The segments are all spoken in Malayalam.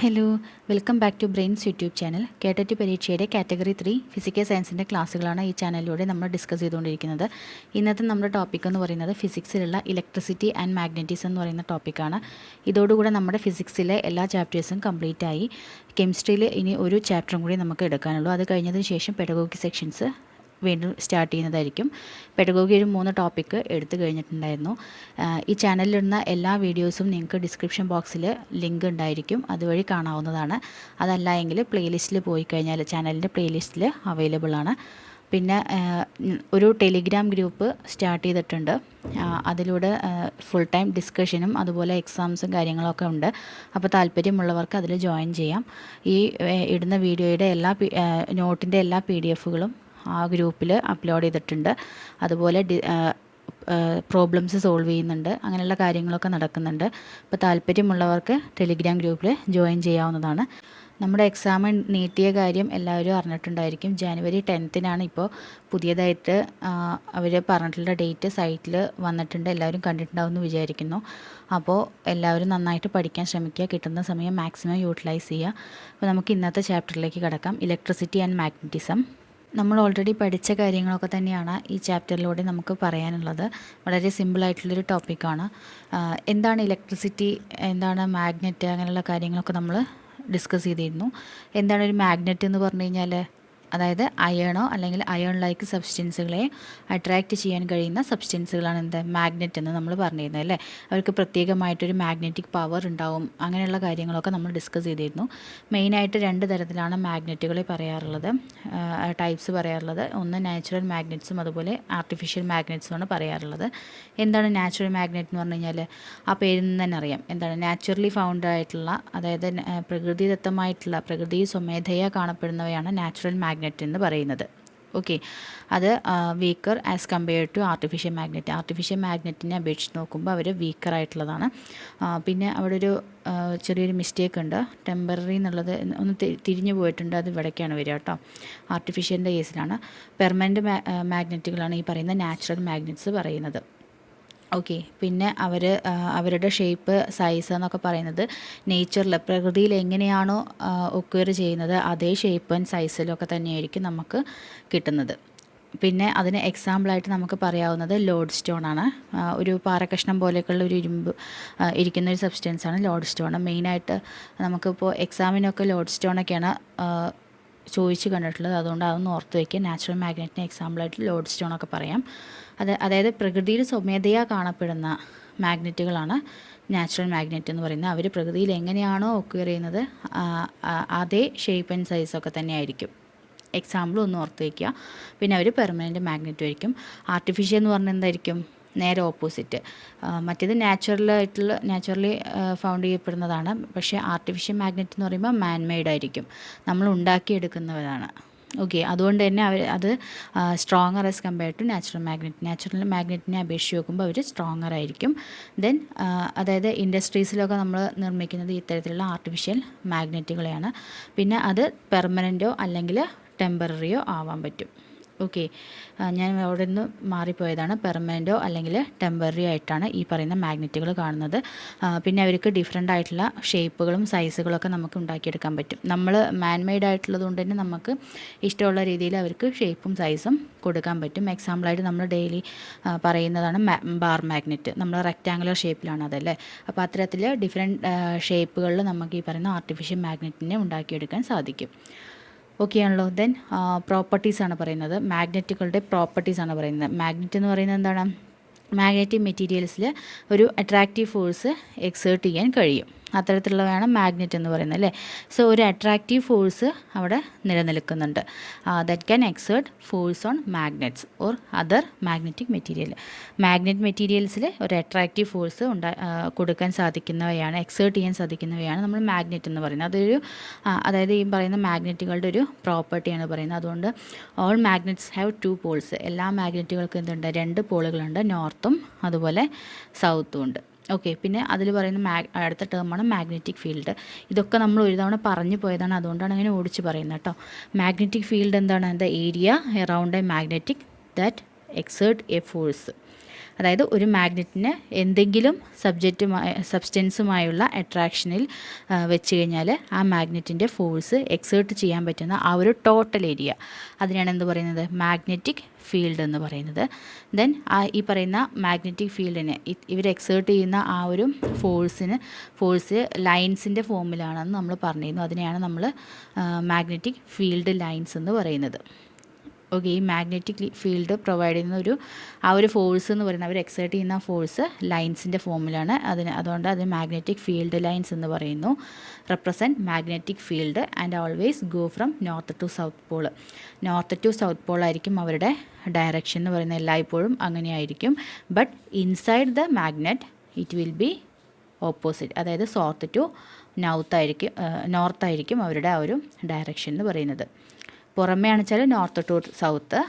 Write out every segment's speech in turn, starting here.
Hello, welcome back to Brains YouTube channel. കേട്ടറ്റ് പരീക്ഷയുടെ കാറ്റഗറി 3 ഫിസിക്കൽ സയൻസിൻ്റെ ക്ലാസ്സുകളാണ് ഈ ചാനലിലൂടെ നമ്മൾ ഡിസ്കസ് ചെയ്തുകൊണ്ടിരിക്കുന്നത്. ഇന്നത്തെ നമ്മുടെ ടോപ്പിക് എന്ന് പറയുന്നത് ഫിസിക്സിലുള്ള ഇലക്ട്രിസിറ്റി ആൻഡ് മാഗ്നറ്റിസം എന്ന് പറയുന്ന ടോപ്പിക്കാണ്. ഇതോടുകൂടെ നമ്മുടെ ഫിസിക്സിലെ എല്ലാ ചാപ്റ്റേഴ്സും കംപ്ലീറ്റ് ആയി. കെമിസ്ട്രിയിൽ ഇനി ഒരു ചാപ്റ്ററും കൂടി നമുക്ക് എടുക്കാനുള്ളൂ. അത് കഴിഞ്ഞതിന് ശേഷം പെഡഗോഗി സെക്ഷൻസ് വീണ്ടും സ്റ്റാർട്ട് ചെയ്യുന്നതായിരിക്കും. പെഡഗോഗി ഒരു 3 ടോപ്പിക്ക് എടുത്തു കഴിഞ്ഞിട്ടുണ്ടായിരുന്നു. ഈ ചാനലിലിടുന്ന എല്ലാ വീഡിയോസും നിങ്ങൾക്ക് ഡിസ്ക്രിപ്ഷൻ ബോക്സിൽ ലിങ്ക് ഉണ്ടായിരിക്കും, അതുവഴി കാണാവുന്നതാണ്. അതല്ല എങ്കിൽ പ്ലേലിസ്റ്റിൽ പോയി കഴിഞ്ഞാൽ ചാനലിൻ്റെ പ്ലേലിസ്റ്റിൽ അവൈലബിൾ ആണ്. പിന്നെ ഒരു ടെലിഗ്രാം ഗ്രൂപ്പ് സ്റ്റാർട്ട് ചെയ്തിട്ടുണ്ട്. അതിലൂടെ ഫുൾ ടൈം ഡിസ്കഷനും അതുപോലെ എക്സാംസും കാര്യങ്ങളൊക്കെ ഉണ്ട്. അപ്പോൾ താല്പര്യമുള്ളവർക്ക് അതിൽ ജോയിൻ ചെയ്യാം. ഈ ഇടുന്ന വീഡിയോയുടെ എല്ലാ നോട്ടിൻ്റെ എല്ലാ PDF-കളും ആ ഗ്രൂപ്പിൽ അപ്ലോഡ് ചെയ്തിട്ടുണ്ട്. അതുപോലെ പ്രോബ്ലംസ് സോൾവ് ചെയ്യുന്നുണ്ട്. അങ്ങനെയുള്ള കാര്യങ്ങളൊക്കെ നടക്കുന്നുണ്ട്. അപ്പോൾ താല്പര്യമുള്ളവർക്ക് ടെലിഗ്രാം ഗ്രൂപ്പിൽ ജോയിൻ ചെയ്യാവുന്നതാണ്. നമ്മുടെ എക്സാം നീട്ടിയ കാര്യം എല്ലാവരും അറിഞ്ഞിട്ടുണ്ടായിരിക്കും. ജനുവരി 10-നാണ് ഇപ്പോൾ പുതിയതായിട്ട് അവർ പറഞ്ഞിട്ടുള്ള ഡേറ്റ് സൈറ്റിൽ വന്നിട്ടുണ്ട്. എല്ലാവരും കണ്ടിട്ടുണ്ടാവുമെന്ന് വിചാരിക്കുന്നു. അപ്പോൾ എല്ലാവരും നന്നായിട്ട് പഠിക്കാൻ ശ്രമിക്കുക. കിട്ടുന്ന സമയം മാക്സിമം യൂട്ടിലൈസ് ചെയ്യുക. അപ്പോൾ നമുക്ക് ഇന്നത്തെ ചാപ്റ്ററിലേക്ക് കടക്കാം. Electricity and magnetism. നമ്മൾ ഓൾറെഡി പഠിച്ച കാര്യങ്ങളൊക്കെ തന്നെയാണ് ഈ ചാപ്റ്ററിലൂടെ നമുക്ക് പറയാനുള്ളത്. വളരെ സിമ്പിളായിട്ടുള്ളൊരു ടോപ്പിക്കാണ്. എന്താണ് ഇലക്ട്രിസിറ്റി, എന്താണ് മാഗ്നറ്റ്, അങ്ങനെയുള്ള കാര്യങ്ങളൊക്കെ നമ്മൾ ഡിസ്കസ് ചെയ്തിരുന്നു. എന്താണ് ഒരു മാഗ്നറ്റ് എന്ന് പറഞ്ഞു കഴിഞ്ഞാൽ, അതായത് അയണോ അല്ലെങ്കിൽ അയൺ ലൈക്ക് സബ്സ്റ്റൻസുകളെ അട്രാക്റ്റ് ചെയ്യാൻ കഴിയുന്ന സബ്സ്റ്റൻസുകളാണ് എന്ത് മാഗ്നറ്റ് എന്ന് നമ്മൾ പറഞ്ഞിരുന്നത് അല്ലേ. അവർക്ക് പ്രത്യേകമായിട്ടൊരു മാഗ്നറ്റിക് പവർ ഉണ്ടാവും. അങ്ങനെയുള്ള കാര്യങ്ങളൊക്കെ നമ്മൾ ഡിസ്കസ് ചെയ്തിരുന്നു. മെയിനായിട്ട് 2 തരത്തിലാണ് മാഗ്നറ്റുകളെ പറയാറുള്ളത്, ടൈപ്സ് പറയാറുള്ളത്. ഒന്ന് നാച്ചുറൽ മാഗ്നറ്റ്സും അതുപോലെ ആർട്ടിഫിഷ്യൽ മാഗ്നറ്റ്സുമാണ് പറയാറുള്ളത്. എന്താണ് നാച്ചുറൽ മാഗ്നറ്റ് എന്ന് പറഞ്ഞു കഴിഞ്ഞാൽ, ആ പേരിൽ നിന്ന് തന്നെ അറിയാം എന്താണ് നാച്ചുറലി ഫൗണ്ട് ആയിട്ടുള്ള, അതായത് പ്രകൃതിദത്തമായിട്ടുള്ള, പ്രകൃതി സ്വമേധയാ കാണപ്പെടുന്നവയാണ് നാച്ചുറൽ മാഗ്നറ്റ് എന്ന് പറയുന്നത്. ഓക്കെ, അത് weaker as compared to artificial magnet. Artificial മാഗ്നറ്റിനെ അപേക്ഷിച്ച് നോക്കുമ്പോൾ അവർ വീക്കർ ആയിട്ടുള്ളതാണ്. പിന്നെ അവിടെ ഒരു ചെറിയൊരു മിസ്റ്റേക്ക് ഉണ്ട്. ടെമ്പററി എന്നുള്ളത് ഒന്ന് തിരിഞ്ഞു പോയിട്ടുണ്ട്. അത് ഇവിടേക്കാണ് വരിക കേട്ടോ. ആർട്ടിഫിഷ്യലിൻ്റെ കേസിലാണ്. പെർമനൻറ്റ് മാഗ്നറ്റുകളാണ് ഈ പറയുന്ന നാച്ചുറൽ മാഗ്നറ്റ്സ് പറയുന്നത്. ഓക്കെ, പിന്നെ അവരുടെ ഷേപ്പ്, സൈസ് എന്നൊക്കെ പറയുന്നത് നേച്ചറിൽ, പ്രകൃതിയിൽ എങ്ങനെയാണോ ഒക്വയർ ചെയ്യുന്നത് അതേ ഷേപ്പ് ആൻഡ് സൈസിലൊക്കെ തന്നെയായിരിക്കും നമുക്ക് കിട്ടുന്നത്. പിന്നെ അതിന് എക്സാമ്പിളായിട്ട് നമുക്ക് പറയാവുന്നത് ലോഡ് സ്റ്റോൺ ആണ്. ഒരു പാറക്കഷ്ണം പോലെയൊക്കെയുള്ള ഒരു ഇരുമ്പ് ഇരിക്കുന്ന ഒരു സബ്സ്റ്റൻസാണ് ലോഡ് സ്റ്റോൺ. മെയിനായിട്ട് നമുക്കിപ്പോൾ എക്സാമിനൊക്കെ ലോഡ് സ്റ്റോണൊക്കെയാണ് ചോദിച്ച് കണ്ടിട്ടുള്ളത്. അതുകൊണ്ട് അതൊന്ന് ഓർത്ത് വയ്ക്കുക. നാച്ചുറൽ മാഗ്നറ്റിന് എക്സാമ്പിളായിട്ട് ലോഡ് സ്റ്റോണൊക്കെ പറയാം. അതായത് പ്രകൃതിയിൽ സ്വമേധയാ കാണപ്പെടുന്ന മാഗ്നറ്റുകളാണ് നാച്ചുറൽ മാഗ്നറ്റ് എന്ന് പറയുന്നത്. അവർ പ്രകൃതിയിൽ എങ്ങനെയാണോ ഒക്വയർ ചെയ്യുന്നത് അതേ ഷേപ്പ് ആൻഡ് സൈസൊക്കെ തന്നെ ആയിരിക്കും. എക്സാമ്പിൾ ഒന്ന് ഓർത്ത് വയ്ക്കുക. പിന്നെ അവർ പെർമനൻറ്റ് മാഗ്നറ്റും ആയിരിക്കും. ആർട്ടിഫിഷ്യൽ എന്ന് പറഞ്ഞാൽ എന്തായിരിക്കും? നേരെ ഓപ്പോസിറ്റ്. മറ്റേത് നാച്ചുറലി ഫൗണ്ട് ചെയ്യപ്പെടുന്നതാണ്. പക്ഷേ ആർട്ടിഫിഷ്യൽ മാഗ്നറ്റ് എന്ന് പറയുമ്പോൾ മാൻ മെയ്ഡ് ആയിരിക്കും, നമ്മൾ ഉണ്ടാക്കിയെടുക്കുന്നതാണ്. ഓക്കെ, അതുകൊണ്ട് തന്നെ അത് stronger as compared to natural magnet. Natural മാഗ്നറ്റിനെ അപേക്ഷിച്ച് നോക്കുമ്പോൾ അവർ സ്ട്രോങ്ങർ ആയിരിക്കും. ദെൻ അതായത് ഇൻഡസ്ട്രീസിലൊക്കെ നമ്മൾ നിർമ്മിക്കുന്നത് ഇത്തരത്തിലുള്ള ആർട്ടിഫിഷ്യൽ മാഗ്നറ്റുകളെയാണ്. പിന്നെ അത് പെർമനൻറ്റോ അല്ലെങ്കിൽ ടെമ്പററിയോ ആവാൻ പറ്റും. ഓക്കെ, ഞാൻ അവിടെ നിന്ന് മാറിപ്പോയതാണ്. പെർമനൻറ്റോ അല്ലെങ്കിൽ ടെമ്പററി ആയിട്ടാണ് ഈ പറയുന്ന മാഗ്നറ്റുകൾ കാണുന്നത്. പിന്നെ അവർക്ക് ഡിഫറെൻ്റ് ആയിട്ടുള്ള ഷേപ്പുകളും സൈസുകളൊക്കെ നമുക്ക് ഉണ്ടാക്കിയെടുക്കാൻ പറ്റും. നമ്മൾ മാൻമെയ്ഡ് ആയിട്ടുള്ളത് കൊണ്ട് തന്നെ നമുക്ക് ഇഷ്ടമുള്ള രീതിയിൽ അവർക്ക് ഷേപ്പും സൈസും കൊടുക്കാൻ പറ്റും. എക്സാമ്പിളായിട്ട് നമ്മൾ ഡെയിലി പറയുന്നതാണ് ബാർ മാഗ്നറ്റ്. നമ്മൾ റെക്റ്റാങ്കുലർ ഷേപ്പിലാണ് അതല്ലേ. അപ്പോൾ അത്തരത്തിൽ ഡിഫറെൻറ്റ് ഷേപ്പുകളിൽ നമുക്ക് ഈ പറയുന്ന ആർട്ടിഫിഷ്യൽ മാഗ്നറ്റിനെ ഉണ്ടാക്കിയെടുക്കാൻ സാധിക്കും. ഓക്കെ ആണല്ലോ. ദെൻ പ്രോപ്പർട്ടീസാണ് പറയുന്നത്. മാഗ്നറ്റുകളുടെ പ്രോപ്പർട്ടീസാണ് പറയുന്നത്. മാഗ്നറ്റ് എന്ന് പറയുന്നത് എന്താണ്? മാഗ്നറ്റിക് മെറ്റീരിയൽസിൽ ഒരു അട്രാക്റ്റീവ് ഫോഴ്സ് എക്സേർട്ട് ചെയ്യാൻ കഴിയും. അത്തരത്തിലുള്ളതാണ് മാഗ്നറ്റ് എന്ന് പറയുന്നത് അല്ലേ. സോ ഒരു അട്രാക്റ്റീവ് ഫോഴ്സ് അവിടെ നിലനിൽക്കുന്നുണ്ട്. That can exert force on magnets or other magnetic material. Magnet മെറ്റീരിയൽസിൽ ഒരു അട്രാക്റ്റീവ് ഫോഴ്സ് കൊടുക്കാൻ സാധിക്കുന്നവയാണ്, എക്സേർട്ട് ചെയ്യാൻ സാധിക്കുന്നവയാണ് നമ്മൾ മാഗ്നറ്റ് എന്ന് പറയുന്നത്. അതായത് ഈ പറയുന്ന മാഗ്നറ്റുകളുടെ ഒരു പ്രോപ്പർട്ടിയാണ് പറയുന്നത്. അതുകൊണ്ട് ഓൾ മാഗ്നറ്റ്സ് ഹാവ് 2 പോൾസ്. എല്ലാ മാഗ്നറ്റുകൾക്കും എന്തുണ്ട്? 2 പോളുകളുണ്ട്. നോർത്തും അതുപോലെ സൗത്തും ഉണ്ട്. ഓക്കെ, പിന്നെ അതിൽ പറയുന്ന അടുത്ത ടേമാണ് മാഗ്നറ്റിക് ഫീൽഡ്. ഇതൊക്കെ നമ്മൾ ഒരു തവണ പറഞ്ഞു പോയതാണ്, അതുകൊണ്ടാണ് അങ്ങനെ ഓടിച്ച് പറയുന്നത് കേട്ടോ. മാഗ്നറ്റിക് ഫീൽഡ് എന്താണ്? The area around A magnetic that exert A force. അതായത് ഒരു മാഗ്നറ്റിന് എന്തെങ്കിലും സബ്സ്റ്റൻസുമായുള്ള അട്രാക്ഷനിൽ വെച്ച് കഴിഞ്ഞാൽ ആ മാഗ്നറ്റിൻ്റെ ഫോഴ്സ് എക്സേർട്ട് ചെയ്യാൻ പറ്റുന്ന ആ ഒരു ടോട്ടൽ ഏരിയ, അതിനാണ് എന്ത് പറയുന്നത്, മാഗ്നറ്റിക് ഫീൽഡ് എന്ന് പറയുന്നത്. ദെൻ ഈ പറയുന്ന മാഗ്നറ്റിക് ഫീൽഡിനെ ഇവർ എക്സേർട്ട് ചെയ്യുന്ന ആ ഒരു ഫോഴ്സ് ലൈൻസിൻ്റെ ഫോമിലാണെന്ന് നമ്മൾ പറഞ്ഞിരുന്നു. അതിനെയാണ് നമ്മൾ മാഗ്നറ്റിക് ഫീൽഡ് ലൈൻസ് എന്ന് പറയുന്നത്. ഓക്കെ, ഈ മാഗ്നറ്റിക് ഫീൽഡ് പ്രൊവൈഡ് ചെയ്യുന്ന ആ ഒരു ഫോഴ്സ് എന്ന് പറയുന്നത്, അവർ എക്സേർട്ട് ചെയ്യുന്ന ഫോഴ്സ് ലൈൻസിൻ്റെ ഫോമിലാണ്. അതുകൊണ്ട് അത് മാഗ്നറ്റിക് ഫീൽഡ് ലൈൻസ് എന്ന് പറയുന്നു. Represent magnetic field and always go from north to south pole. North to south pole ആയിരിക്കും അവരുടെ ഡയറക്ഷൻ എന്ന് പറയുന്നത്, എല്ലായ്പ്പോഴും അങ്ങനെയായിരിക്കും. But inside the magnet it will be opposite, അതായത് സൗത്ത് ടു നോർത്തായിരിക്കും അവരുടെ ആ ഒരു ഡയറക്ഷൻ എന്ന് പറയുന്നത്. പുറമേ ആണെച്ചാൽ നോർത്ത് ടു സൗത്ത്,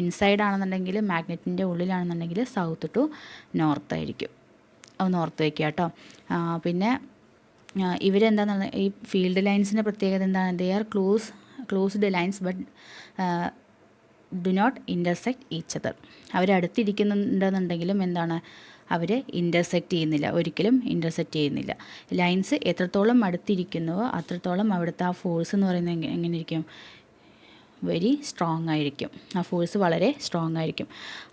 ഇൻസൈഡ് ആണെന്നുണ്ടെങ്കിൽ മാഗ്നറ്റിൻ്റെ ഉള്ളിലാണെന്നുണ്ടെങ്കിൽ സൗത്ത് ടു നോർത്ത് ആയിരിക്കും. അത് നോർത്ത് വയ്ക്കുക കേട്ടോ. പിന്നെ ഇവരെന്താണെന്ന്, ഈ ഫീൽഡ് ലൈൻസിൻ്റെ പ്രത്യേകത എന്താണ്, they are closed lines but do not intersect each other. അവരടുത്തിരിക്കുന്നുണ്ടെന്നുണ്ടെങ്കിലും എന്താണ്, അവർ ഇൻ്റർസെക്റ്റ് ചെയ്യുന്നില്ല, ഒരിക്കലും ഇൻ്റർസെക്റ്റ് ചെയ്യുന്നില്ല. ലൈൻസ് എത്രത്തോളം അടുത്തിരിക്കുന്നുവോ അത്രത്തോളം അവിടുത്തെ ആ ഫോഴ്സ് എന്ന് പറയുന്നത് എങ്ങനെ ഇരിക്കും, വെരി സ്ട്രോങ് ആയിരിക്കും. ആ ഫോഴ്സ് വളരെ സ്ട്രോങ് ആയിരിക്കും.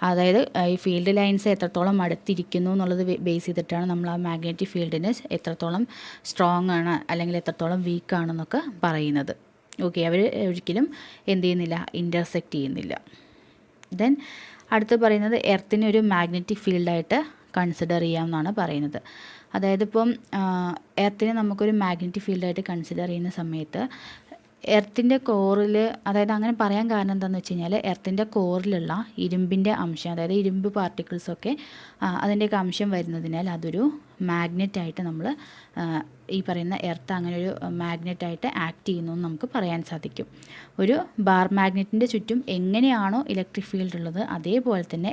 അതായത് ഈ ഫീൽഡ് ലൈൻസ് എത്രത്തോളം അടുത്തിരിക്കുന്നു എന്നുള്ളത് ബേസ് ചെയ്തിട്ടാണ് നമ്മൾ ആ മാഗ്നറ്റിക് ഫീൽഡിന് എത്രത്തോളം സ്ട്രോങ് ആണ് അല്ലെങ്കിൽ എത്രത്തോളം വീക്ക് ആണെന്നൊക്കെ പറയുന്നത്. ഓക്കെ, അവർ ഒരിക്കലും എന്ത് ചെയ്യുന്നില്ല, ഇൻ്റർസെക്റ്റ് ചെയ്യുന്നില്ല. ദെൻ അടുത്ത് പറയുന്നത് എർത്തിനെ ഒരു മാഗ്നറ്റിക് ഫീൽഡായിട്ട് കൺസിഡർ ചെയ്യാമെന്നാണ് പറയുന്നത്. അതായത് ഇപ്പം എർത്തിനെ നമുക്കൊരു മാഗ്നറ്റിക് ഫീൽഡായിട്ട് കൺസിഡർ ചെയ്യുന്ന സമയത്ത് എർത്തിൻ്റെ കോറിൽ, അതായത് അങ്ങനെ പറയാൻ കാരണം എന്താണെന്ന് വെച്ച് കഴിഞ്ഞാൽ, എർത്തിൻ്റെ കോറിലുള്ള ഇരുമ്പിൻ്റെ അംശം, അതായത് ഇരുമ്പ് പാർട്ടിക്കിൾസൊക്കെ അതിൻ്റെയൊക്കെ അംശം വരുന്നതിനാൽ അതൊരു മാഗ്നറ്റായിട്ട് നമ്മൾ ഈ പറയുന്ന എർത്ത് അങ്ങനെ ഒരു മാഗ്നറ്റായിട്ട് ആക്ട് ചെയ്യുന്നു എന്ന് നമുക്ക് പറയാൻ സാധിക്കും. ഒരു ബാർ മാഗ്നറ്റിൻ്റെ ചുറ്റും എങ്ങനെയാണോ ഇലക്ട്രിക് ഫീൽഡ് ഉള്ളത്, അതേപോലെ തന്നെ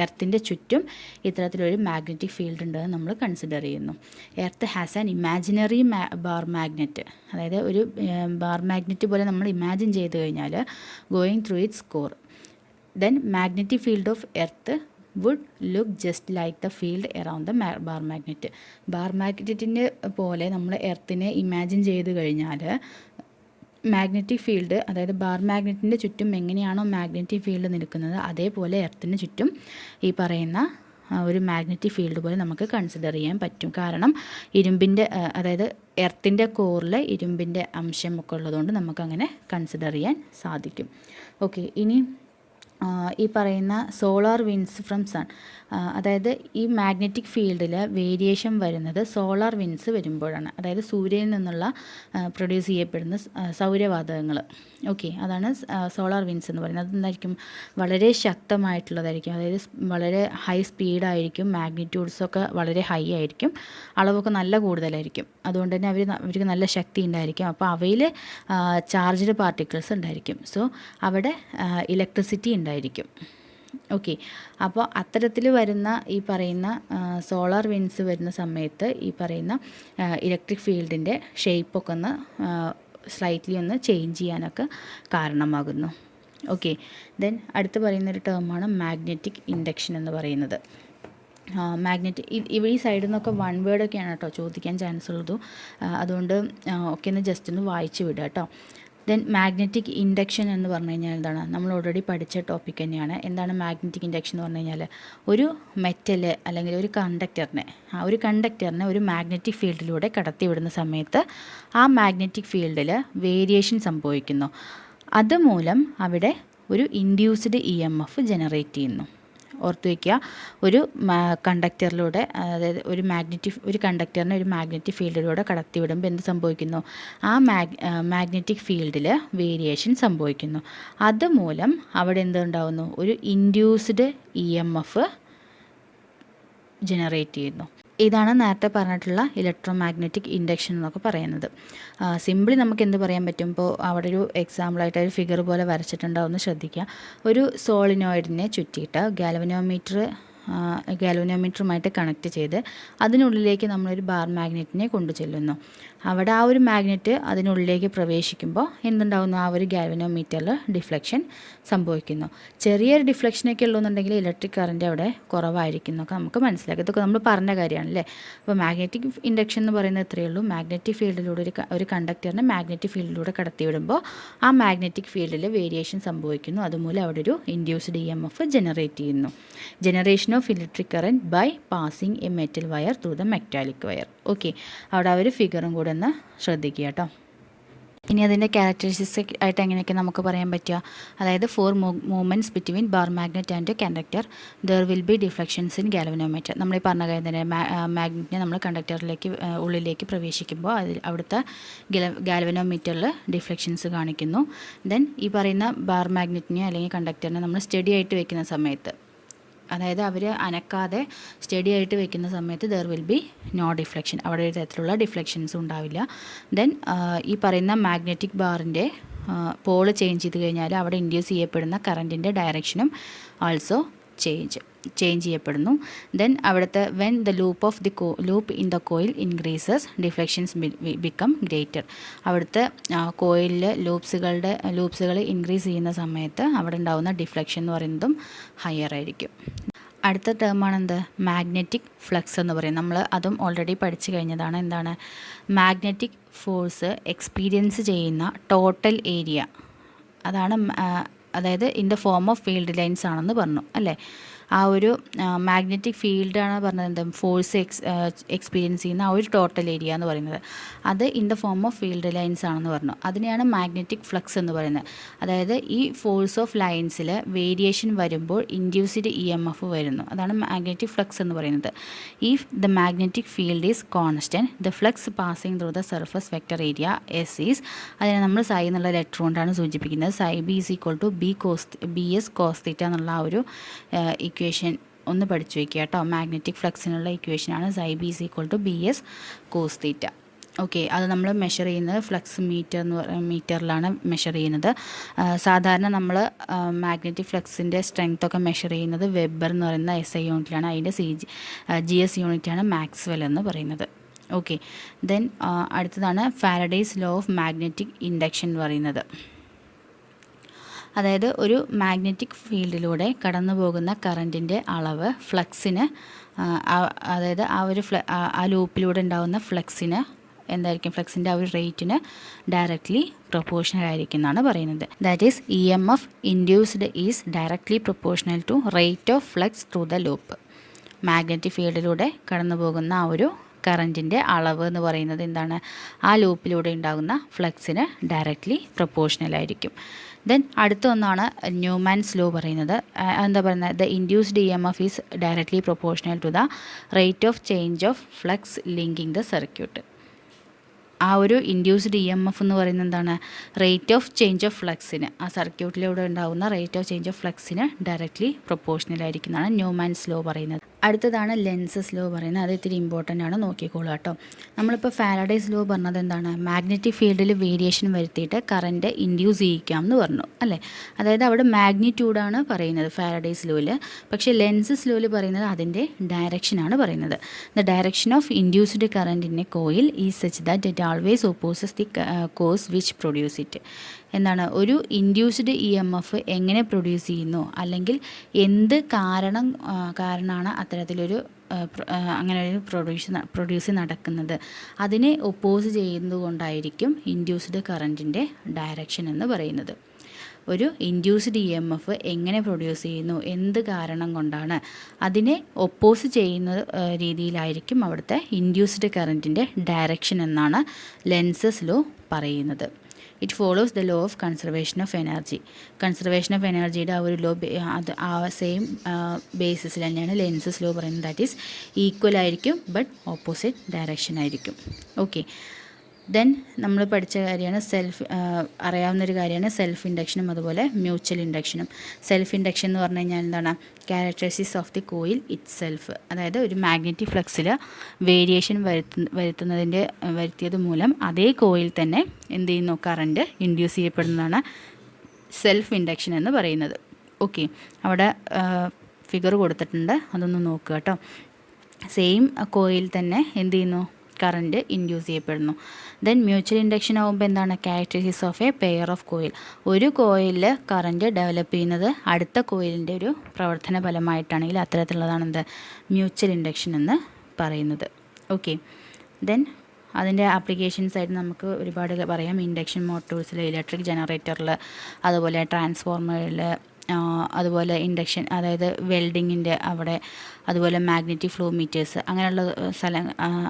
എർത്തിൻ്റെ ചുറ്റും ഇത്തരത്തിലൊരു മാഗ്നറ്റിക് ഫീൽഡ് ഉണ്ടെന്ന് നമ്മൾ കൺസിഡർ ചെയ്യുന്നു. Earth has an imaginary bar magnet, അതായത് ഒരു ബാർ മാഗ്നറ്റ് പോലെ നമ്മൾ ഇമാജിൻ ചെയ്ത് കഴിഞ്ഞാൽ going through it's core, then magnetic field of earth would look just like the field around the bar magnet. Bar മാഗ്നറ്റിൻ്റെ പോലെ നമ്മൾ എർത്തിനെ ഇമാജിൻ ചെയ്ത് കഴിഞ്ഞാൽ മാഗ്നറ്റിക് ഫീൽഡ്, അതായത് ബാർ മാഗ്നറ്റിൻ്റെ ചുറ്റും എങ്ങനെയാണോ മാഗ്നറ്റിക് ഫീൽഡ് നിൽക്കുന്നത് അതേപോലെ എർത്തിന് ചുറ്റും ഈ പറയുന്ന ഒരു മാഗ്നറ്റിക് ഫീൽഡ് പോലെ നമുക്ക് കൺസിഡർ ചെയ്യാൻ പറ്റും. കാരണം ഇരുമ്പിൻ്റെ, അതായത് എർത്തിൻ്റെ കോറിൽ ഇരുമ്പിൻ്റെ അംശമൊക്കെ ഉള്ളതുകൊണ്ട് നമുക്കങ്ങനെ കൺസിഡർ ചെയ്യാൻ സാധിക്കും. ഓക്കെ, ഇനി ഈ പറയുന്ന സോളാർ വിൻഡ്സ് ഫ്രം സൺ, അതായത് ഈ മാഗ്നറ്റിക് ഫീൽഡിൽ വേരിയേഷൻ വരുന്നത് സോളാർ വിൻഡ്സ് വരുമ്പോഴാണ്. അതായത് സൂര്യനിൽ നിന്നുള്ള പ്രൊഡ്യൂസ് ചെയ്യപ്പെടുന്ന സൗരവാതകങ്ങൾ. ഓക്കെ, അതാണ് സോളാർ വിൻഡ്സ് എന്ന് പറയുന്നത്. അതെന്തായിരിക്കും, വളരെ ശക്തമായിട്ടുള്ളതായിരിക്കും, അതായത് വളരെ ഹൈ സ്പീഡായിരിക്കും, മാഗ്നിറ്റ്യൂഡ്സൊക്കെ വളരെ ഹൈ ആയിരിക്കും, അളവൊക്കെ നല്ല കൂടുതലായിരിക്കും. അതുകൊണ്ട് തന്നെ അവർക്ക് നല്ല ശക്തി ഉണ്ടായിരിക്കും. അപ്പോൾ അവയിൽ ചാർജ്ഡ് പാർട്ടിക്കിൾസ് ഉണ്ടായിരിക്കും. സോ അവിടെ ഇലക്ട്രിസിറ്റി ഉണ്ടായിരിക്കും. ഓക്കെ, അപ്പോൾ അത്തരത്തിൽ വരുന്ന ഈ പറയുന്ന സോളാർ വിൻഡ്സ് വരുന്ന സമയത്ത് ഈ പറയുന്ന ഇലക്ട്രിക് ഫീൽഡിൻ്റെ ഷേപ്പൊക്കെ ഒന്ന് സ്ലൈറ്റ്ലി ഒന്ന് ചേഞ്ച് ചെയ്യാനൊക്കെ കാരണമാകുന്നു. ഓക്കെ, ദെൻ അടുത്ത് പറയുന്നൊരു ടേമാണ് മാഗ്നറ്റിക് ഇൻഡക്ഷൻ എന്ന് പറയുന്നത്. ഈ സൈഡിൽ നിന്നൊക്കെ വൺ വേർഡൊക്കെയാണ് കേട്ടോ ചോദിക്കാൻ ചാൻസ് ഉള്ളൂ. അതുകൊണ്ട് ഒക്കെ ഒന്ന് ജസ്റ്റ് ഒന്ന് വായിച്ച് വിടുക കേട്ടോ. ദെൻ മാഗ്നറ്റിക് ഇൻഡക്ഷൻ എന്ന് പറഞ്ഞു കഴിഞ്ഞാൽ എന്താണ്, നമ്മൾ ഓൾറെഡി പഠിച്ച ടോപ്പിക് തന്നെയാണ്. എന്താണ് മാഗ്നറ്റിക് ഇൻഡക്ഷൻ എന്ന് പറഞ്ഞു കഴിഞ്ഞാൽ, ഒരു മെറ്റൽ അല്ലെങ്കിൽ ഒരു കണ്ടക്ടറിനെ ഒരു മാഗ്നറ്റിക് ഫീൽഡിലൂടെ കടത്തിവിടുന്ന സമയത്ത് ആ മാഗ്നറ്റിക് ഫീൽഡിൽ വേരിയേഷൻ സംഭവിക്കുന്നു. അതുമൂലം അവിടെ ഒരു ഇൻഡ്യൂസ്ഡ് EMF ജനറേറ്റ് ചെയ്യുന്നു. ഓർത്ത് വയ്ക്കുക, ഒരു കണ്ടക്ടറിലൂടെ, അതായത് ഒരു കണ്ടക്ടറിനെ ഒരു മാഗ്നറ്റിക് ഫീൽഡിലൂടെ കടത്തിവിടുമ്പോൾ എന്ത് സംഭവിക്കുന്നു, ആ മാഗ്നറ്റിക് ഫീൽഡിൽ വേരിയേഷൻ സംഭവിക്കുന്നു. അതുമൂലം അവിടെ എന്തുണ്ടാവുന്നു, ഒരു ഇൻഡ്യൂസ്ഡ് EMF ജനറേറ്റ് ചെയ്യുന്നു. ഇതാണ് നേരത്തെ പറഞ്ഞിട്ടുള്ള ഇലക്ട്രോ മാഗ്നറ്റിക് ഇൻഡക്ഷൻ എന്നൊക്കെ പറയുന്നത്. സിംപിളി നമുക്ക് എന്ത് പറയാൻ പറ്റും, ഇപ്പോൾ അവിടെ ഒരു എക്സാമ്പിളായിട്ട് ഒരു ഫിഗർ പോലെ വരച്ചിട്ടുണ്ടാവുമെന്ന് ശ്രദ്ധിക്കുക. ഒരു സോളിനോയിഡിനെ ചുറ്റിയിട്ട് ഗാൽവനോമീറ്റർ ഗാൽവനോമീറ്ററുമായിട്ട് കണക്ട് ചെയ്ത് അതിനുള്ളിലേക്ക് നമ്മളൊരു ബാർ മാഗ്നറ്റിനെ കൊണ്ടു ചെല്ലുന്നു. അവിടെ ആ ഒരു മാഗ്നറ്റ് അതിനുള്ളിലേക്ക് പ്രവേശിക്കുമ്പോൾ എന്തുണ്ടാവുന്നു, ആ ഒരു ഗാൽവനോമീറ്ററിൽ ഡിഫ്ലക്ഷൻ സംഭവിക്കുന്നു. ചെറിയൊരു ഡിഫ്ലക്ഷനൊക്കെ ഉള്ളൂന്നുണ്ടെങ്കിൽ ഇലക്ട്രിക് കറൻറ്റ് അവിടെ കുറവായിരിക്കും എന്നൊക്കെ നമുക്ക് മനസ്സിലാക്കാം. ഇതൊക്കെ നമ്മൾ പറഞ്ഞ കാര്യമാണല്ലേ. അപ്പോൾ മാഗ്നറ്റിക് ഇൻഡക്ഷൻ എന്ന് പറയുന്നത് ഇത്രയേ ഉള്ളൂ. മാഗ്നറ്റിക് ഫീൽഡിലൂടെ ഒരു കണ്ടക്ടറിനെ മാഗ്നറ്റിക് ഫീൽഡിലൂടെ കടത്തിവിടുമ്പോൾ ആ മാഗ്നറ്റിക് ഫീൽഡിൽ വേരിയേഷൻ സംഭവിക്കുന്നു. അതുമൂലം അവിടെ ഒരു ഇൻഡ്യൂസ്ഡ് EMF ജനറേറ്റ് ചെയ്യുന്നു. Generation of electric current by passing a metal wire through the metallic wire. Okay, അവിടെ ആ ഒരു ഫിഗറും കൂടെ ഒന്ന് ശ്രദ്ധിക്കുക കേട്ടോ. ഇനി അതിൻ്റെ ക്യാരക്ടറിസ്റ്റിക്സ് ആയിട്ട് എങ്ങനെയൊക്കെ നമുക്ക് പറയാൻ പറ്റുക, അതായത് for movements between bar magnet and conductor there will be deflections in galvanometer. നമ്മൾ ഈ പറഞ്ഞ കാര്യം തന്നെ, മാഗ്നറ്റിനെ നമ്മൾ കണ്ടക്ടറിലേക്ക് ഉള്ളിലേക്ക് പ്രവേശിക്കുമ്പോൾ അവിടുത്തെ ഗാൽവനോമീറ്ററിൽ ഡിഫ്ലക്ഷൻസ് കാണിക്കുന്നു. ദെൻ ഈ പറയുന്ന ബാർ മാഗ്നറ്റിനെ അല്ലെങ്കിൽ കണ്ടക്ടറിനെ നമ്മൾ സ്റ്റഡി ആയിട്ട് വെക്കുന്ന സമയത്ത്, അതായത് അവർ അനക്കാതെ സ്റ്റഡി ആയിട്ട് വെക്കുന്ന സമയത്ത് there will be no deflection, അവിടെ ഒരു തരത്തിലുള്ള ഡിഫ്ലക്ഷൻസും ഉണ്ടാവില്ല. ദെൻ ഈ പറയുന്ന മാഗ്നറ്റിക് ബാറിൻ്റെ പോള് ചേഞ്ച് ചെയ്ത് കഴിഞ്ഞാൽ അവിടെ ഇൻഡ്യൂസ് ചെയ്യപ്പെടുന്ന കറൻറ്റിൻ്റെ ഡയറക്ഷനും ആൾസോ ചേഞ്ച് ചെയ്യപ്പെടുന്നു. ദെൻ അവിടുത്തെ when the loop in the coil increases deflections become greater. അവിടുത്തെ കോയിലിൽ ലൂപ്സുകൾ ഇൻക്രീസ് ചെയ്യുന്ന സമയത്ത് അവിടെ ഉണ്ടാകുന്ന ഡിഫ്ലക്ഷൻ എന്ന് പറയുന്നതും ഹയർ ആയിരിക്കും. അടുത്ത ടേമാണ് എന്ത്, മാഗ്നറ്റിക് ഫ്ലക്സ് എന്ന് പറയും. നമ്മൾ അതും ഓൾറെഡി പഠിച്ചു കഴിഞ്ഞതാണ്. എന്താണ് മാഗ്നറ്റിക് ഫോഴ്സ് എക്സ്പീരിയൻസ് ചെയ്യുന്ന ടോട്ടൽ ഏരിയ, അതാണ് അതായത് in the form of field lines ആണെന്ന് പറഞ്ഞു അല്ലേ. ആ ഒരു മാഗ്നറ്റിക് ഫീൽഡാണ് പറഞ്ഞത്, എന്താ ഫോഴ്സ് എക്സ്പീരിയൻസ് ചെയ്യുന്ന ആ ഒരു ടോട്ടൽ ഏരിയ എന്ന് പറയുന്നത്, അത് in the form of field lines ആണെന്ന് പറഞ്ഞു. അതിനെയാണ് മാഗ്നറ്റിക് ഫ്ലക്സ് എന്ന് പറയുന്നത്. അതായത് ഈ ഫോഴ്സ് ഓഫ് ലൈൻസിൽ വേരിയേഷൻ വരുമ്പോൾ ഇൻഡ്യൂസ്ഡ് EMF വരുന്നു, അതാണ് മാഗ്നറ്റിക് ഫ്ലക്സ് എന്ന് പറയുന്നത്. If the magnetic field is constant the flux passing through the surface vector area S is, അതിനെ നമ്മൾ സൈ എന്നുള്ള ലെറ്റർ കൊണ്ടാണ് സൂചിപ്പിക്കുന്നത്. Psi B is equal to BS cos θ എന്നുള്ള ആ ഒരു ഇക്വേഷൻ ഒന്ന് പഠിച്ചു വയ്ക്കുക കേട്ടോ. മാഗ്നറ്റിക് ഫ്ലക്സിനുള്ള ഇക്വേഷനാണ് psi B is equal to BS cos θ. Okay, അത് നമ്മൾ മെഷർ ചെയ്യുന്നത് ഫ്ലക്സ് മീറ്ററിലാണ് മെഷർ ചെയ്യുന്നത്. സാധാരണ നമ്മൾ മാഗ്നറ്റിക് ഫ്ലക്സിൻ്റെ സ്ട്രെങ്ത് ഒക്കെ മെഷർ ചെയ്യുന്നത് വെബർ എന്ന് പറയുന്ന SI യൂണിറ്റിലാണ്. അതിൻ്റെ GS യൂണിറ്റാണ് മാക്സ്വെൽ എന്ന് പറയുന്നത്. ഓക്കെ, ദെൻ അടുത്തതാണ് Faraday's law of magnetic induction എന്ന് പറയുന്നത്. അതായത് ഒരു മാഗ്നറ്റിക് ഫീൽഡിലൂടെ കടന്നു പോകുന്ന കറൻറ്റിൻ്റെ അളവ് ഫ്ലക്സിന്, അതായത് ആ ലൂപ്പിലൂടെ ഉണ്ടാകുന്ന ഫ്ലക്സിന് എന്തായിരിക്കും, ഫ്ലക്സിൻ്റെ ആ ഒരു റേറ്റിന് ഡയറക്റ്റ്ലി പ്രൊപ്പോർഷണൽ ആയിരിക്കും എന്നാണ് പറയുന്നത്. That is EMF induced is directly proportional to rate of flux through the loop. Magnetic ഫീൽഡിലൂടെ കടന്നു പോകുന്ന ആ ഒരു കറൻറ്റിൻ്റെ അളവ് എന്ന് പറയുന്നത് എന്താണ്, ആ ലൂപ്പിലൂടെ ഉണ്ടാകുന്ന ഫ്ലക്സിന് ഡയറക്റ്റ്ലി പ്രൊപ്പോർഷണൽ ആയിരിക്കും. ദെൻ അടുത്ത ഒന്നാണ് ന്യൂമാൻസ് ലോ പറയുന്നത്. എന്താ പറയുന്നത്, the induced EMF is directly proportional to the rate of change of flux linking the circuit. ആ ഒരു ഇൻഡ്യൂസ്ഡ് EMF എന്ന് പറയുന്നത് എന്താണ്, റേറ്റ് ഓഫ് ചേഞ്ച് ഓഫ് ഫ്ലക്സിന്, ആ സർക്യൂട്ടിലൂടെ ഉണ്ടാകുന്ന റേറ്റ് ഓഫ് ചേഞ്ച് ഓഫ് ഫ്ലക്സിന് ഡയറക്റ്റ്ലി പ്രൊപ്പോർഷണൽ ആയിരിക്കുന്നതാണ് ന്യൂമാൻസ് ലോ പറയുന്നത്. അടുത്തതാണ് ലെൻസസ് ലോ പറയുന്നത്. അത് ഇത്തിരി ഇമ്പോർട്ടൻ്റ് ആണ്, നോക്കിക്കോളൂ കേട്ടോ. നമ്മളിപ്പോൾ ഫാരഡേസ് ലോ പറഞ്ഞത് എന്താണ്, മാഗ്നറ്റിക് ഫീൽഡിൽ വേരിയേഷൻ വരുത്തിയിട്ട് കറൻറ്റ് ഇൻഡ്യൂസ് ചെയ്യിക്കാം എന്ന് പറഞ്ഞു അല്ലേ. അതായത് അവിടെ മാഗ്നിറ്റ്യൂഡാണ് പറയുന്നത് ഫാരഡേസ് ലോയിൽ. പക്ഷേ ലെൻസസ് ലോയിൽ പറയുന്നത് അതിൻ്റെ ഡയറക്ഷനാണ് പറയുന്നത്. The direction of induced current in A coil is such that it always opposes the cause which produce it. എന്താണ്, ഒരു ഇൻഡ്യൂസ്ഡ് EMF എങ്ങനെ പ്രൊഡ്യൂസ് ചെയ്യുന്നു, അല്ലെങ്കിൽ എന്ത് കാരണമാണ് അത്തരത്തിലൊരു അങ്ങനെ ഒരു പ്രൊഡ്യൂസ് നടക്കുന്നത്, അതിനെ ഒപ്പോസ് ചെയ്യുന്നതുകൊണ്ടായിരിക്കും ഇൻഡ്യൂസ്ഡ് കറൻറ്റിൻ്റെ ഡയറക്ഷൻ എന്ന് പറയുന്നത്. ഒരു ഇൻഡ്യൂസ്ഡ് EMF എങ്ങനെ പ്രൊഡ്യൂസ് ചെയ്യുന്നു, എന്ത് കാരണം കൊണ്ടാണ്, അതിനെ ഒപ്പോസ് ചെയ്യുന്ന രീതിയിലായിരിക്കും അവിടുത്തെ ഇൻഡ്യൂസ്ഡ് കറൻറ്റിൻ്റെ ഡയറക്ഷൻ എന്നാണ് ലെൻസസ് ലോ പറയുന്നത്. It follows the law of conservation of energy. Conservation of എനർജിയുടെ ആ ഒരു ലോ, അത് ആ സെയിം ബേസിസിൽ തന്നെയാണ് ലെൻസസ് ലോ പറയുന്നത്. ദാറ്റ് ഈസ് ഈക്വൽ ആയിരിക്കും ബട്ട് ഓപ്പോസിറ്റ് ഡയറക്ഷൻ ആയിരിക്കും. ഓക്കെ, ദെൻ നമ്മൾ പഠിച്ച കാര്യമാണ് അറിയാവുന്നൊരു കാര്യമാണ് സെൽഫ് ഇൻഡക്ഷനും അതുപോലെ മ്യൂച്വൽ ഇൻഡക്ഷനും. സെൽഫ് ഇൻഡക്ഷൻ എന്ന് പറഞ്ഞു കഴിഞ്ഞാൽ എന്താണ്, characteristics of the coil it self. അതായത് ഒരു മാഗ്നറ്റിക് ഫ്ലക്സിൽ വേരിയേഷൻ വരുത്തിയത് മൂലം അതേ കോയിൽ തന്നെ എന്ത് ചെയ്യുന്നു, കറണ്ട് ഇൻഡ്യൂസ് ചെയ്യപ്പെടുന്നതാണ് സെൽഫ് ഇൻഡക്ഷൻ എന്ന് പറയുന്നത്. ഓക്കെ, അവിടെ ഫിഗർ കൊടുത്തിട്ടുണ്ട്, അതൊന്ന് നോക്കുക കേട്ടോ. സെയിം കോയിൽ തന്നെ എന്ത് ചെയ്യുന്നു, കറൻറ്റ് ഇൻഡ്യൂസ് ചെയ്യപ്പെടുന്നു. ദെൻ മ്യൂച്വൽ ഇൻഡക്ഷൻ ആകുമ്പോൾ എന്താണ്, characteristics of A pair of coil. ഒരു കോയിലിൽ കറൻറ്റ് ഡെവലപ്പ് ചെയ്യുന്നത് അടുത്ത കോയിലിൻ്റെ ഒരു പ്രവർത്തന ഫലമായിട്ടാണെങ്കിൽ അത്തരത്തിലുള്ളതാണ് എന്ത്, മ്യൂച്വൽ ഇൻഡക്ഷൻ എന്ന് പറയുന്നത്. ഓക്കെ, ദെൻ അതിൻ്റെ ആപ്ലിക്കേഷൻസ് ആയിട്ട് നമുക്ക് ഒരുപാട് പറയാം. ഇൻഡക്ഷൻ മോട്ടോഴ്സിൽ, ഇലക്ട്രിക് ജനറേറ്ററിൽ, അതുപോലെ ട്രാൻസ്ഫോർമറിൽ, അതുപോലെ ഇൻഡക്ഷൻ അതായത് വെൽഡിങ്ങിൻ്റെ അവിടെ, അതുപോലെ മാഗ്നറ്റിക് ഫ്ലോ മീറ്റേഴ്സ്,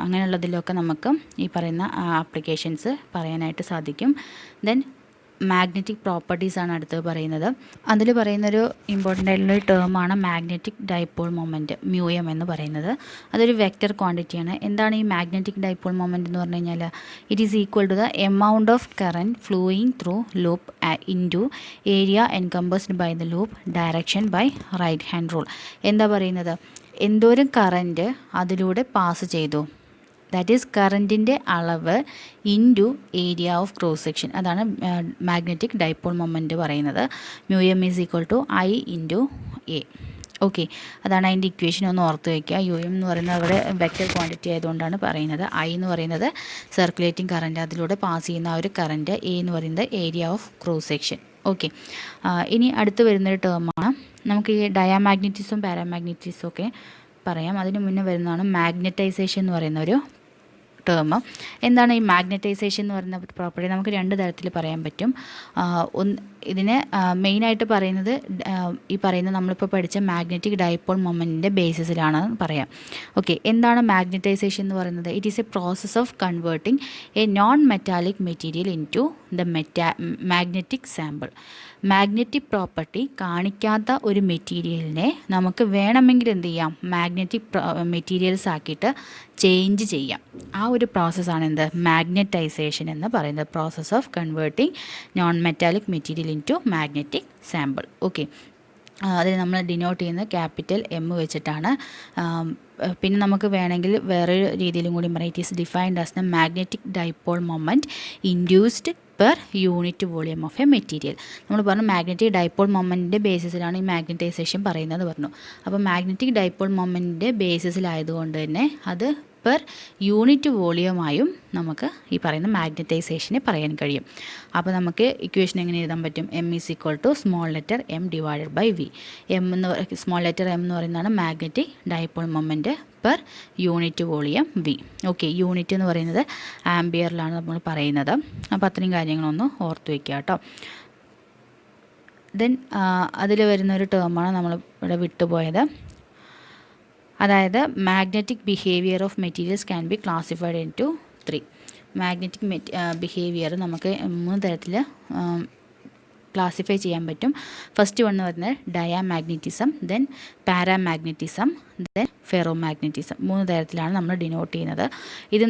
അങ്ങനെയുള്ളതിലൊക്കെ നമുക്ക് ഈ പറയുന്ന ആപ്ലിക്കേഷൻസ് പറയാനായിട്ട് സാധിക്കും. ദെൻ മാഗ്നറ്റിക് പ്രോപ്പർട്ടീസാണ് അടുത്ത് പറയുന്നത്. അതിൽ പറയുന്നൊരു ഇമ്പോർട്ടൻ്റ് ആയിട്ടുള്ളൊരു ടേമാണ് മാഗ്നറ്റിക് ഡൈപോൾ മൊമെൻറ്റ്, മ്യൂഎം എന്ന് പറയുന്നത്. അതൊരു വെക്റ്റർ ക്വാണ്ടിറ്റിയാണ്. എന്താണ് ഈ മാഗ്നറ്റിക് ഡൈപോൾ മൊമെൻറ്റ് എന്ന് പറഞ്ഞു കഴിഞ്ഞാൽ, it is equal to the amount of current flowing through loop into area encompassed by the loop direction by right hand rule. എന്താ പറയുന്നത്, എന്തോരം കറൻറ്റ് അതിലൂടെ പാസ് ചെയ്തു, ദാറ്റ് ഈസ് കറൻറ്റിൻ്റെ അളവ് into area of cross section. അതാണ് മാഗ്നറ്റിക് ഡൈപോൾ മൊമെൻറ്റ് പറയുന്നത്. Mu m is equal to I into A. Okay, അതാണ് അതിൻ്റെ ഇക്വേഷൻ, ഒന്ന് ഓർത്ത് വയ്ക്കുക. യു എം എന്ന് പറയുന്നത് അവിടെ വെക്റ്റർ ക്വാണ്ടിറ്റി ആയതുകൊണ്ടാണ് പറയുന്നത്. ഐ എന്ന് പറയുന്നത് സർക്കുലേറ്റിംഗ് കറൻറ്റ്, അതിലൂടെ പാസ് ചെയ്യുന്ന ആ ഒരു കറൻറ്റ്. എ എന്ന് പറയുന്നത് area of cross section. Okay, ഇനി അടുത്ത് വരുന്നൊരു ടേമാണ്, നമുക്ക് ഈ ഡയാമാഗ്നറ്റിസും പാരാമാഗ്നറ്റിസും ഒക്കെ പറയാം. അതിന് മുന്നേ വരുന്നതാണ് മാഗ്നറ്റൈസേഷൻ എന്ന് പറയുന്ന ഒരു ടേം. എന്താണ് ഈ മാഗ്നറ്റൈസേഷൻ എന്ന് പറയുന്ന പ്രോപ്പർട്ടി? നമുക്ക് രണ്ട് തരത്തിൽ പറയാൻ പറ്റും. ഇതിനെ മെയിനായിട്ട് പറയുന്നത് ഈ പറയുന്ന നമ്മളിപ്പോൾ പഠിച്ച മാഗ്നറ്റിക് ഡൈപോൾ മൊമെൻറ്റിൻ്റെ ബേസിസിലാണ് പറയാം. ഓക്കെ, എന്താണ് മാഗ്നറ്റൈസേഷൻ എന്ന് പറയുന്നത്? It is a process of converting a non metallic material into the magnetic sample. Magnetic property കാണിക്കാത്ത ഒരു മെറ്റീരിയലിനെ നമുക്ക് വേണമെങ്കിൽ എന്ത് ചെയ്യാം, മാഗ്നറ്റിക് മെറ്റീരിയൽസ് ആക്കിയിട്ട് ചേഞ്ച് ചെയ്യാം. ആ ഒരു പ്രോസസ്സാണ് എന്ത്, മാഗ്നറ്റൈസേഷൻ എന്ന് പറയുന്നത്. Process of converting non metallic material into magnetic sample. Okay, അതിന് നമ്മൾ ഡിനോട്ട് ചെയ്യുന്നത് ക്യാപിറ്റൽ എം വെച്ചിട്ടാണ്. പിന്നെ നമുക്ക് വേണമെങ്കിൽ വേറൊരു രീതിയിലും കൂടി പറയാം. It is defined as the magnetic dipole moment induced per unit volume of A material. നമ്മൾ പറഞ്ഞു മാഗ്നറ്റിക് ഡൈപോൾ മൊമെൻറ്റിൻ്റെ ബേസിസിലാണ് ഈ മാഗ്നറ്റൈസേഷൻ പറയുന്നത് പറഞ്ഞു. അപ്പോൾ മാഗ്നറ്റിക് ഡൈപോൾ മൊമെൻറ്റിൻ്റെ ബേസിസിലായതുകൊണ്ട് തന്നെ അത് പെർ യൂണിറ്റ് വോളിയമായും നമുക്ക് ഈ പറയുന്ന മാഗ്നറ്റൈസേഷനെ പറയാൻ കഴിയും. അപ്പോൾ നമുക്ക് ഇക്വേഷൻ എങ്ങനെ എഴുതാൻ പറ്റും? M is equal to small letter m divided by V. Small letter m എന്ന് പറയുന്നതാണ് magnetic dipole moment per unit volume V. Okay, unit എന്ന് പറയുന്നത് ആംബിയറിലാണ് നമ്മൾ പറയുന്നത്. അപ്പോൾ അത്രയും കാര്യങ്ങളൊന്ന് ഓർത്ത് വയ്ക്കുക കേട്ടോ. ദെൻ അതിൽ വരുന്നൊരു ടേമാണ് നമ്മൾ ഇവിടെ വിട്ടുപോയത്. അതായത് magnetic behaviour of materials can be classified into 3. Magnetic behaviour നമുക്ക് 3 തരത്തിൽ ക്ലാസിഫൈ ചെയ്യാൻ പറ്റും. ഫസ്റ്റ് വൺ എന്ന് പറയുന്നത് diamagnetism, then paramagnetism, then ferromagnetism. 3 തരത്തിലാണ് നമ്മൾ ഡിനോട്ട് ചെയ്യുന്നത്. ഇത്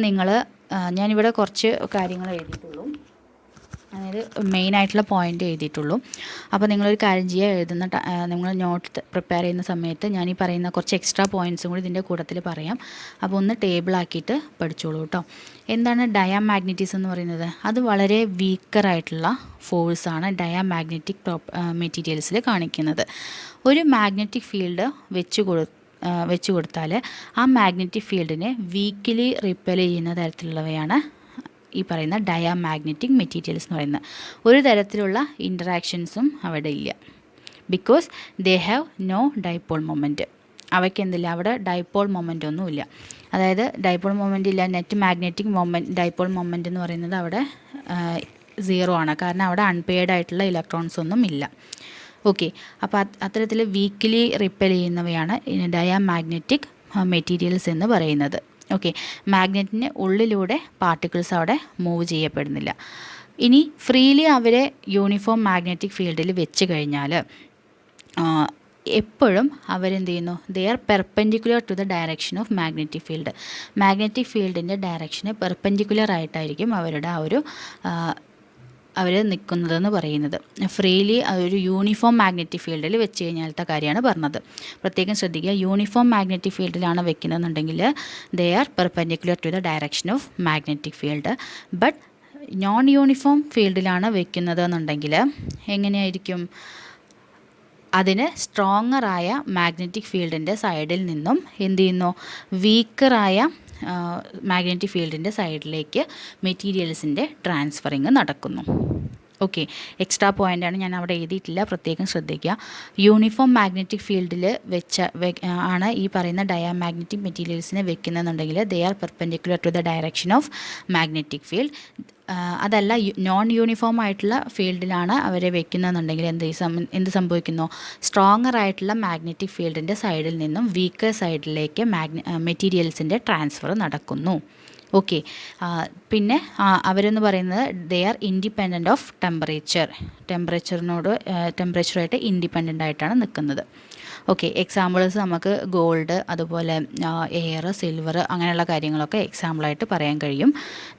ഞാനിവിടെ കുറച്ച് കാര്യങ്ങൾ എഴുതിയിട്ടുള്ളൂ, അതായത് മെയിനായിട്ടുള്ള പോയിൻ്റ് എഴുതിയിട്ടുള്ളൂ. അപ്പോൾ നിങ്ങളൊരു കാര്യം ചെയ്യുക, നിങ്ങൾ നോട്ട് പ്രിപ്പയർ ചെയ്യുന്ന സമയത്ത് ഞാൻ ഈ പറയുന്ന കുറച്ച് എക്സ്ട്രാ പോയിൻറ്റ്സും കൂടി ഇതിൻ്റെ കൂട്ടത്തിൽ പറയാം. അപ്പോൾ ഒന്ന് ടേബിളാക്കിയിട്ട് പഠിച്ചോളൂ കേട്ടോ. എന്താണ് ഡയാമാഗ്നറ്റിസം എന്ന് പറയുന്നത്? അത് വളരെ വീക്കറായിട്ടുള്ള ഫോഴ്സാണ് ഡയാമാഗ്നറ്റിക് മെറ്റീരിയൽസിൽ കാണിക്കുന്നത്. ഒരു മാഗ്നറ്റിക് ഫീൽഡ് വെച്ച് കൊടുത്താൽ ആ മാഗ്നറ്റിക് ഫീൽഡിനെ വീക്കിലി റിപ്പൽ ചെയ്യുന്ന തരത്തിലുള്ളവയാണ് ഈ പറയുന്ന ഡയാമാഗ്നറ്റിക് മെറ്റീരിയൽസ് എന്ന് പറയുന്നത്. ഒരു തരത്തിലുള്ള ഇൻറ്ററാക്ഷൻസും അവിടെ ഇല്ല, because they have no dipole moment. അവയ്ക്ക് എന്തില്ല, അവിടെ ഡൈപോൾ മൊമെൻ്റ് ഒന്നുമില്ല. അതായത് ഡൈപോൾ മൊമെൻ്റ് ഇല്ല. നെറ്റ് മാഗ്നറ്റിക് ഡൈപോൾ മൊമെൻ്റ് എന്ന് പറയുന്നത് അവിടെ 0 ആണ്, കാരണം അവിടെ അൺപെയർഡ് ആയിട്ടുള്ള ഇലക്ട്രോൺസ് ഒന്നും ഇല്ല. ഓക്കെ, അപ്പോൾ അത്തരത്തിൽ വീക്കിലി റിപ്പൽ ചെയ്യുന്നവയാണ് ഡയാമാഗ്നറ്റിക് മെറ്റീരിയൽസ് എന്ന് പറയുന്നത്. ഓക്കെ, മാഗ്നറ്റിന് ഉള്ളിലൂടെ പാർട്ടിക്കിൾസ് അവിടെ മൂവ് ചെയ്യപ്പെടുന്നില്ല. ഇനി ഫ്രീലി അവരെ യൂണിഫോം മാഗ്നറ്റിക് ഫീൽഡിൽ വെച്ച് കഴിഞ്ഞാൽ എപ്പോഴും അവരെന്ത് ചെയ്യുന്നു, they are perpendicular to the direction of magnetic field. Magnetic ഫീൽഡിൻ്റെ ഡയറക്ഷന് പെർപെൻഡിക്കുലർ ആയിട്ടായിരിക്കും അവരുടെ അവർ നിൽക്കുന്നതെന്ന് പറയുന്നത്. ഫ്രീലി ഒരു യൂണിഫോം മാഗ്നറ്റിക് ഫീൽഡിൽ വെച്ച് കഴിഞ്ഞാലത്തെ കാര്യമാണ് പറഞ്ഞത്. പ്രത്യേകം ശ്രദ്ധിക്കുക, യൂണിഫോം മാഗ്നറ്റിക് ഫീൽഡിലാണ് വെക്കുന്നതെന്നുണ്ടെങ്കിൽ they are perpendicular to the direction of magnetic field. But non uniform ഫീൽഡിലാണ് വെക്കുന്നത് എന്നുണ്ടെങ്കിൽ എങ്ങനെയായിരിക്കും? അതിന് സ്ട്രോങ്ങറായ മാഗ്നറ്റിക് ഫീൽഡിൻ്റെ സൈഡിൽ നിന്നും എന്ത് ചെയ്യുന്നു, വീക്കറായ മാഗ്നറ്റിക് ഫീൽഡിൻ്റെ സൈഡിലേക്ക് മെറ്റീരിയൽസിൻ്റെ ട്രാൻസ്ഫറിങ് നടക്കുന്നു. ഓക്കെ, എക്സ്ട്രാ പോയിൻ്റാണ്, ഞാൻ അവിടെ എഴുതിയിട്ടില്ല, പ്രത്യേകം ശ്രദ്ധിക്കുക. യൂണിഫോം മാഗ്നറ്റിക് ഫീൽഡിൽ ആണ് ഈ പറയുന്ന ഡയാമാഗ്നറ്റിക് മെറ്റീരിയൽസിനെ വെക്കുന്നതെന്നുണ്ടെങ്കിൽ they are perpendicular to the direction of magnetic field. അതല്ല, നോൺ യൂണിഫോം ആയിട്ടുള്ള ഫീൽഡിലാണ് അവരെ വെക്കുന്നതെന്നുണ്ടെങ്കിൽ എന്ത് സംഭവിക്കുന്നു, സ്ട്രോങ്ങർ ആയിട്ടുള്ള മാഗ്നറ്റിക് ഫീൽഡിൻ്റെ സൈഡിൽ നിന്നും വീക്കർ സൈഡിലേക്ക് മെറ്റീരിയൽസിൻ്റെ ട്രാൻസ്ഫർ നടക്കുന്നു. ഓക്കെ, പിന്നെ അവരെന്ന് പറയുന്നത് ദേ ആർ ഇൻഡിപെൻഡൻ്റ് ഓഫ് ടെമ്പറേച്ചറായിട്ട് ഇൻഡിപെൻഡൻ്റ് ആയിട്ടാണ് നിൽക്കുന്നത്. ഓക്കെ, എക്സാമ്പിൾസ് നമുക്ക് ഗോൾഡ്, അതുപോലെ എയർ, സിൽവർ, അങ്ങനെയുള്ള കാര്യങ്ങളൊക്കെ എക്സാമ്പിളായിട്ട് പറയാൻ കഴിയും.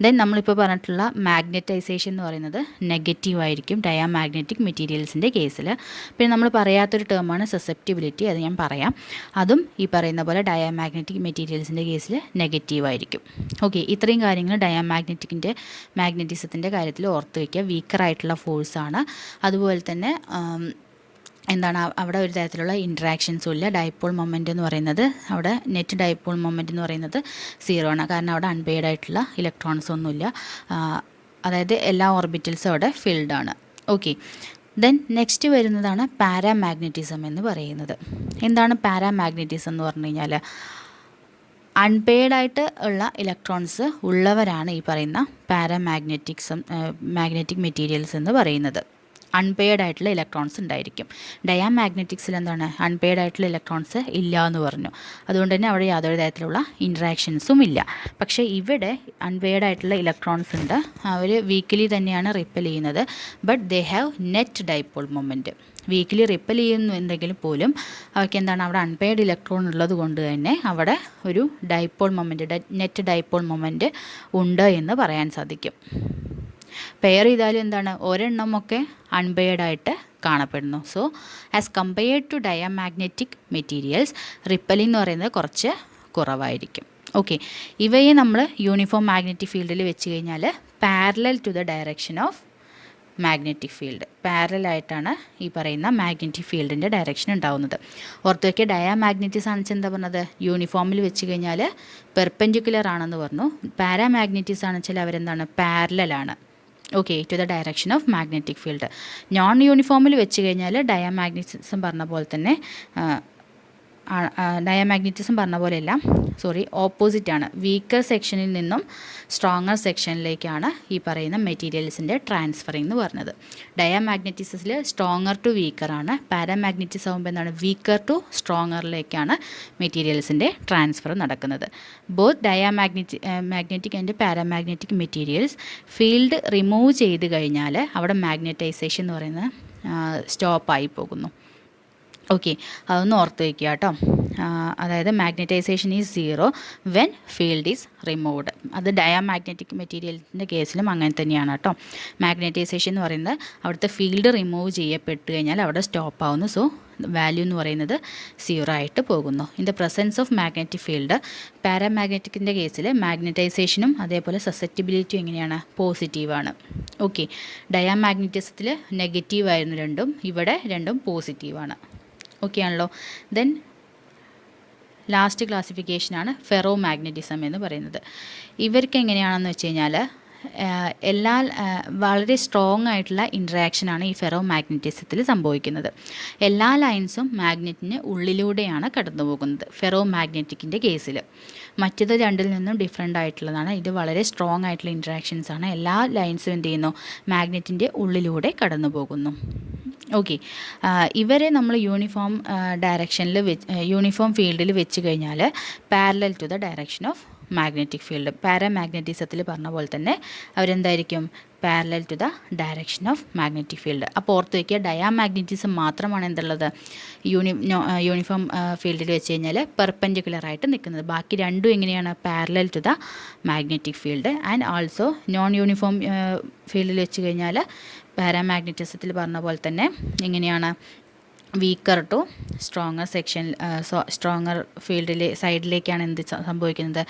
ദെൻ നമ്മളിപ്പോൾ പറഞ്ഞിട്ടുള്ള മാഗ്നറ്റൈസേഷൻ എന്ന് പറയുന്നത് നെഗറ്റീവ് ആയിരിക്കും ഡയാമാഗ്നറ്റിക് മെറ്റീരിയൽസിൻ്റെ കേസിൽ. പിന്നെ നമ്മൾ പറയാത്തൊരു ടേമാണ് സസെപ്റ്റിബിലിറ്റി, അത് ഞാൻ പറയാം. അതും ഈ പറയുന്ന പോലെ ഡയാമാഗ്നറ്റിക് മെറ്റീരിയൽസിൻ്റെ കേസിൽ നെഗറ്റീവ് ആയിരിക്കും. ഓക്കെ, ഇത്രയും കാര്യങ്ങൾ മാഗ്നറ്റിസത്തിൻ്റെ കാര്യത്തിൽ ഓർത്ത് വയ്ക്കുക. വീക്കറായിട്ടുള്ള ഫോഴ്സാണ്. അതുപോലെ തന്നെ അവിടെ ഒരു തരത്തിലുള്ള ഇൻട്രാക്ഷൻസും ഇല്ല. ഡൈപോൾ മൊമെൻ്റ് എന്ന് പറയുന്നത്, അവിടെ നെറ്റ് ഡൈപോൾ മൊമെൻ്റ് എന്ന് പറയുന്നത് 0 ആണ്. കാരണം അവിടെ അൺപെയ്ഡ് ആയിട്ടുള്ള ഇലക്ട്രോൺസ് ഒന്നുമില്ല. അതായത് എല്ലാ ഓർബിറ്റൽസും അവിടെ ഫിൽഡ് ആണ്. ഓക്കെ, ദെൻ നെക്സ്റ്റ് വരുന്നതാണ് പാരാമാഗ്നറ്റിസം എന്ന് പറയുന്നത്. എന്താണ് പാരാമാഗ്നറ്റിസം എന്ന് പറഞ്ഞു കഴിഞ്ഞാൽ, അൺപെയ്ഡ് ആയിട്ട് ഉള്ള ഇലക്ട്രോൺസ് ഉള്ളവരാണ് ഈ പറയുന്ന മാഗ്നറ്റിക് മെറ്റീരിയൽസ് എന്ന് പറയുന്നത്. അൺപെയ്ഡ് ആയിട്ടുള്ള ഇലക്ട്രോൺസ് ഉണ്ടായിരിക്കും. ഡയാമാഗ്നറ്റിക്സിൽ എന്താണ്, അൺപെയ്ഡ് ആയിട്ടുള്ള ഇലക്ട്രോൺസ് ഇല്ല എന്ന് പറഞ്ഞു. അതുകൊണ്ട് തന്നെ അവിടെ യാതൊരു തരത്തിലുള്ള ഇൻട്രാക്ഷൻസും ഇല്ല. പക്ഷേ ഇവിടെ അൺപെയ്ഡ് ആയിട്ടുള്ള ഇലക്ട്രോൺസ് ഉണ്ട്. അവർ വീക്കിലി തന്നെയാണ് റിപ്പൽ ചെയ്യുന്നത്. But they have net dipole moment. Weekly ripple ചെയ്യുന്നു എന്തെങ്കിലും പോലും അവർക്ക് എന്താണ്, അവിടെ അൺപെയ്ഡ് ഇലക്ട്രോൺ ഉള്ളത് കൊണ്ട് തന്നെ അവിടെ ഒരു നെറ്റ് ഡൈപോൾ മൊമെൻറ്റ് ഉണ്ട് എന്ന് പറയാൻ സാധിക്കും. പെയർ ചെയ്താലും എന്താണ്, ഒരെണ്ണമൊക്കെ അൺപെയ്ഡ് ആയിട്ട് കാണപ്പെടുന്നു. So as compared to diamagnetic materials, repelling എന്ന് പറയുന്നത് കുറച്ച് കുറവായിരിക്കും. ഓക്കെ, ഇവയെ നമ്മൾ യൂണിഫോം മാഗ്നറ്റിക് ഫീൽഡിൽ വെച്ച് കഴിഞ്ഞാൽ parallel to the direction of magnetic field, പാരലായിട്ടാണ് ഈ പറയുന്ന മാഗ്നറ്റിക് ഫീൽഡിൻ്റെ ഡയറക്ഷൻ ഉണ്ടാവുന്നത്. ഓർത്ത് വയ്ക്കുക, ഡയാമാഗ്നറ്റിക്സ് ആണെന്ന് എന്താ പറഞ്ഞത്, യൂണിഫോമിൽ വെച്ച് കഴിഞ്ഞാൽ പെർപെൻഡിക്കുലർ ആണെന്ന് പറഞ്ഞു. പാരാമാഗ്നറ്റിക്സ് ആണെന്ന് വെച്ചാൽ അവരെന്താണ്, പാരലലാണ്. Okay, to the direction of magnetic field. Non യൂണിഫോമിൽ വെച്ച് കഴിഞ്ഞാൽ ഡയാമാഗ്നറ്റിസം പറഞ്ഞ പോലെയല്ല, ഓപ്പോസിറ്റാണ്. വീക്കർ സെക്ഷനിൽ നിന്നും സ്ട്രോങ്ങർ സെക്ഷനിലേക്കാണ് ഈ പറയുന്ന മെറ്റീരിയൽസിൻ്റെ ട്രാൻസ്ഫറിംഗ് എന്ന് പറഞ്ഞത്. ഡയാമാഗ്നറ്റിസത്തിൽ സ്ട്രോങ്ങർ ടു വീക്കറാണ്. പാരാമാഗ്നറ്റിസം ആകുമ്പോൾ എന്താണ്, വീക്കർ ടു സ്ട്രോങ്ങറിലേക്കാണ് മെറ്റീരിയൽസിൻ്റെ ട്രാൻസ്ഫർ നടക്കുന്നത്. Both magnetic and paramagnetic materials field remove ചെയ്ത് കഴിഞ്ഞാൽ അവിടെ മാഗ്നറ്റൈസേഷൻ എന്ന് പറയുന്നത് സ്റ്റോപ്പായി പോകുന്നു. ഓക്കെ, അതൊന്ന് ഓർത്ത് വയ്ക്കുക കേട്ടോ. അതായത് magnetisation is 0 when field is removed. അത് ഡയാമാഗ്നറ്റിക് മെറ്റീരിയലിൻ്റെ കേസിലും അങ്ങനെ തന്നെയാണ് കേട്ടോ. മാഗ്നറ്റൈസേഷൻ എന്ന് പറയുന്നത് അവിടുത്തെ ഫീൽഡ് റിമൂവ് ചെയ്യപ്പെട്ട് കഴിഞ്ഞാൽ അവിടെ സ്റ്റോപ്പ് ആവുന്നു. സോ വാല്യൂ എന്ന് പറയുന്നത് 0 ആയിട്ട് പോകുന്നു. In the presence of magnetic field, പാരാമാഗ്നറ്റിക്കിൻ്റെ കേസിൽ മാഗ്നറ്റൈസേഷനും അതേപോലെ സസെപ്റ്റിബിലിറ്റിയും എങ്ങനെയാണ്, പോസിറ്റീവാണ്. ഓക്കെ, ഡയാമാഗ്നറ്റിസത്തിൽ നെഗറ്റീവായിരുന്നു രണ്ടും, ഇവിടെ രണ്ടും പോസിറ്റീവാണ്. ഓക്കെ ആണല്ലോ. ദെൻ ലാസ്റ്റ് ക്ലാസിഫിക്കേഷനാണ് ഫെറോ മാഗ്നറ്റിസം എന്ന് പറയുന്നത്. ഇവർക്ക് എങ്ങനെയാണെന്ന് വെച്ച് കഴിഞ്ഞാൽ വളരെ സ്ട്രോങ് ആയിട്ടുള്ള ഇൻട്രാക്ഷനാണ് ഈ ഫെറോ മാഗ്നറ്റിസത്തിൽ സംഭവിക്കുന്നത്. എല്ലാ ലൈൻസും മാഗ്നറ്റിന് ഉള്ളിലൂടെയാണ് കടന്നു പോകുന്നത് ഫെറോ മാഗ്നറ്റിക്കിൻ്റെ കേസിൽ. മറ്റത് രണ്ടിൽ നിന്നും ഡിഫറെൻ്റ് ആയിട്ടുള്ളതാണ്. ഇത് വളരെ സ്ട്രോങ് ആയിട്ടുള്ള ഇൻട്രാക്ഷൻസ് ആണ്. എല്ലാ ലൈൻസും എന്ത് ചെയ്യുന്നു, മാഗ്നറ്റിൻ്റെ ഉള്ളിലൂടെ കടന്നു പോകുന്നു. ഓക്കെ, ഇവരെ നമ്മൾ യൂണിഫോം ഫീൽഡിൽ വെച്ച് കഴിഞ്ഞാൽ parallel to the direction of magnetic field. പാരാമാഗ്നറ്റിസത്തിൽ പറഞ്ഞ പോലെ തന്നെ അവരെന്തായിരിക്കും, parallel to the direction of magnetic field. അപ്പോൾ ഓർത്ത് വയ്ക്കുക, ഡയാമാഗ്നറ്റിസം മാത്രമാണ് എന്തുള്ളത്, യൂണിഫോം ഫീൽഡിൽ വെച്ച് കഴിഞ്ഞാൽ പെർപെൻഡിക്കുലറായിട്ട് നിൽക്കുന്നത്. ബാക്കി രണ്ടും എങ്ങനെയാണ്, parallel to the magnetic field. And also non uniform ഫീൽഡിൽ വെച്ച് കഴിഞ്ഞാൽ പാരാമാഗ്നറ്റിസത്തിൽ പറഞ്ഞ പോലെ തന്നെ എങ്ങനെയാണ്, വീക്കർ ടു സ്ട്രോങ്ങർ ഫീൽഡിലെ സൈഡിലേക്കാണ് എന്ത് സംഭവിക്കുന്നത്,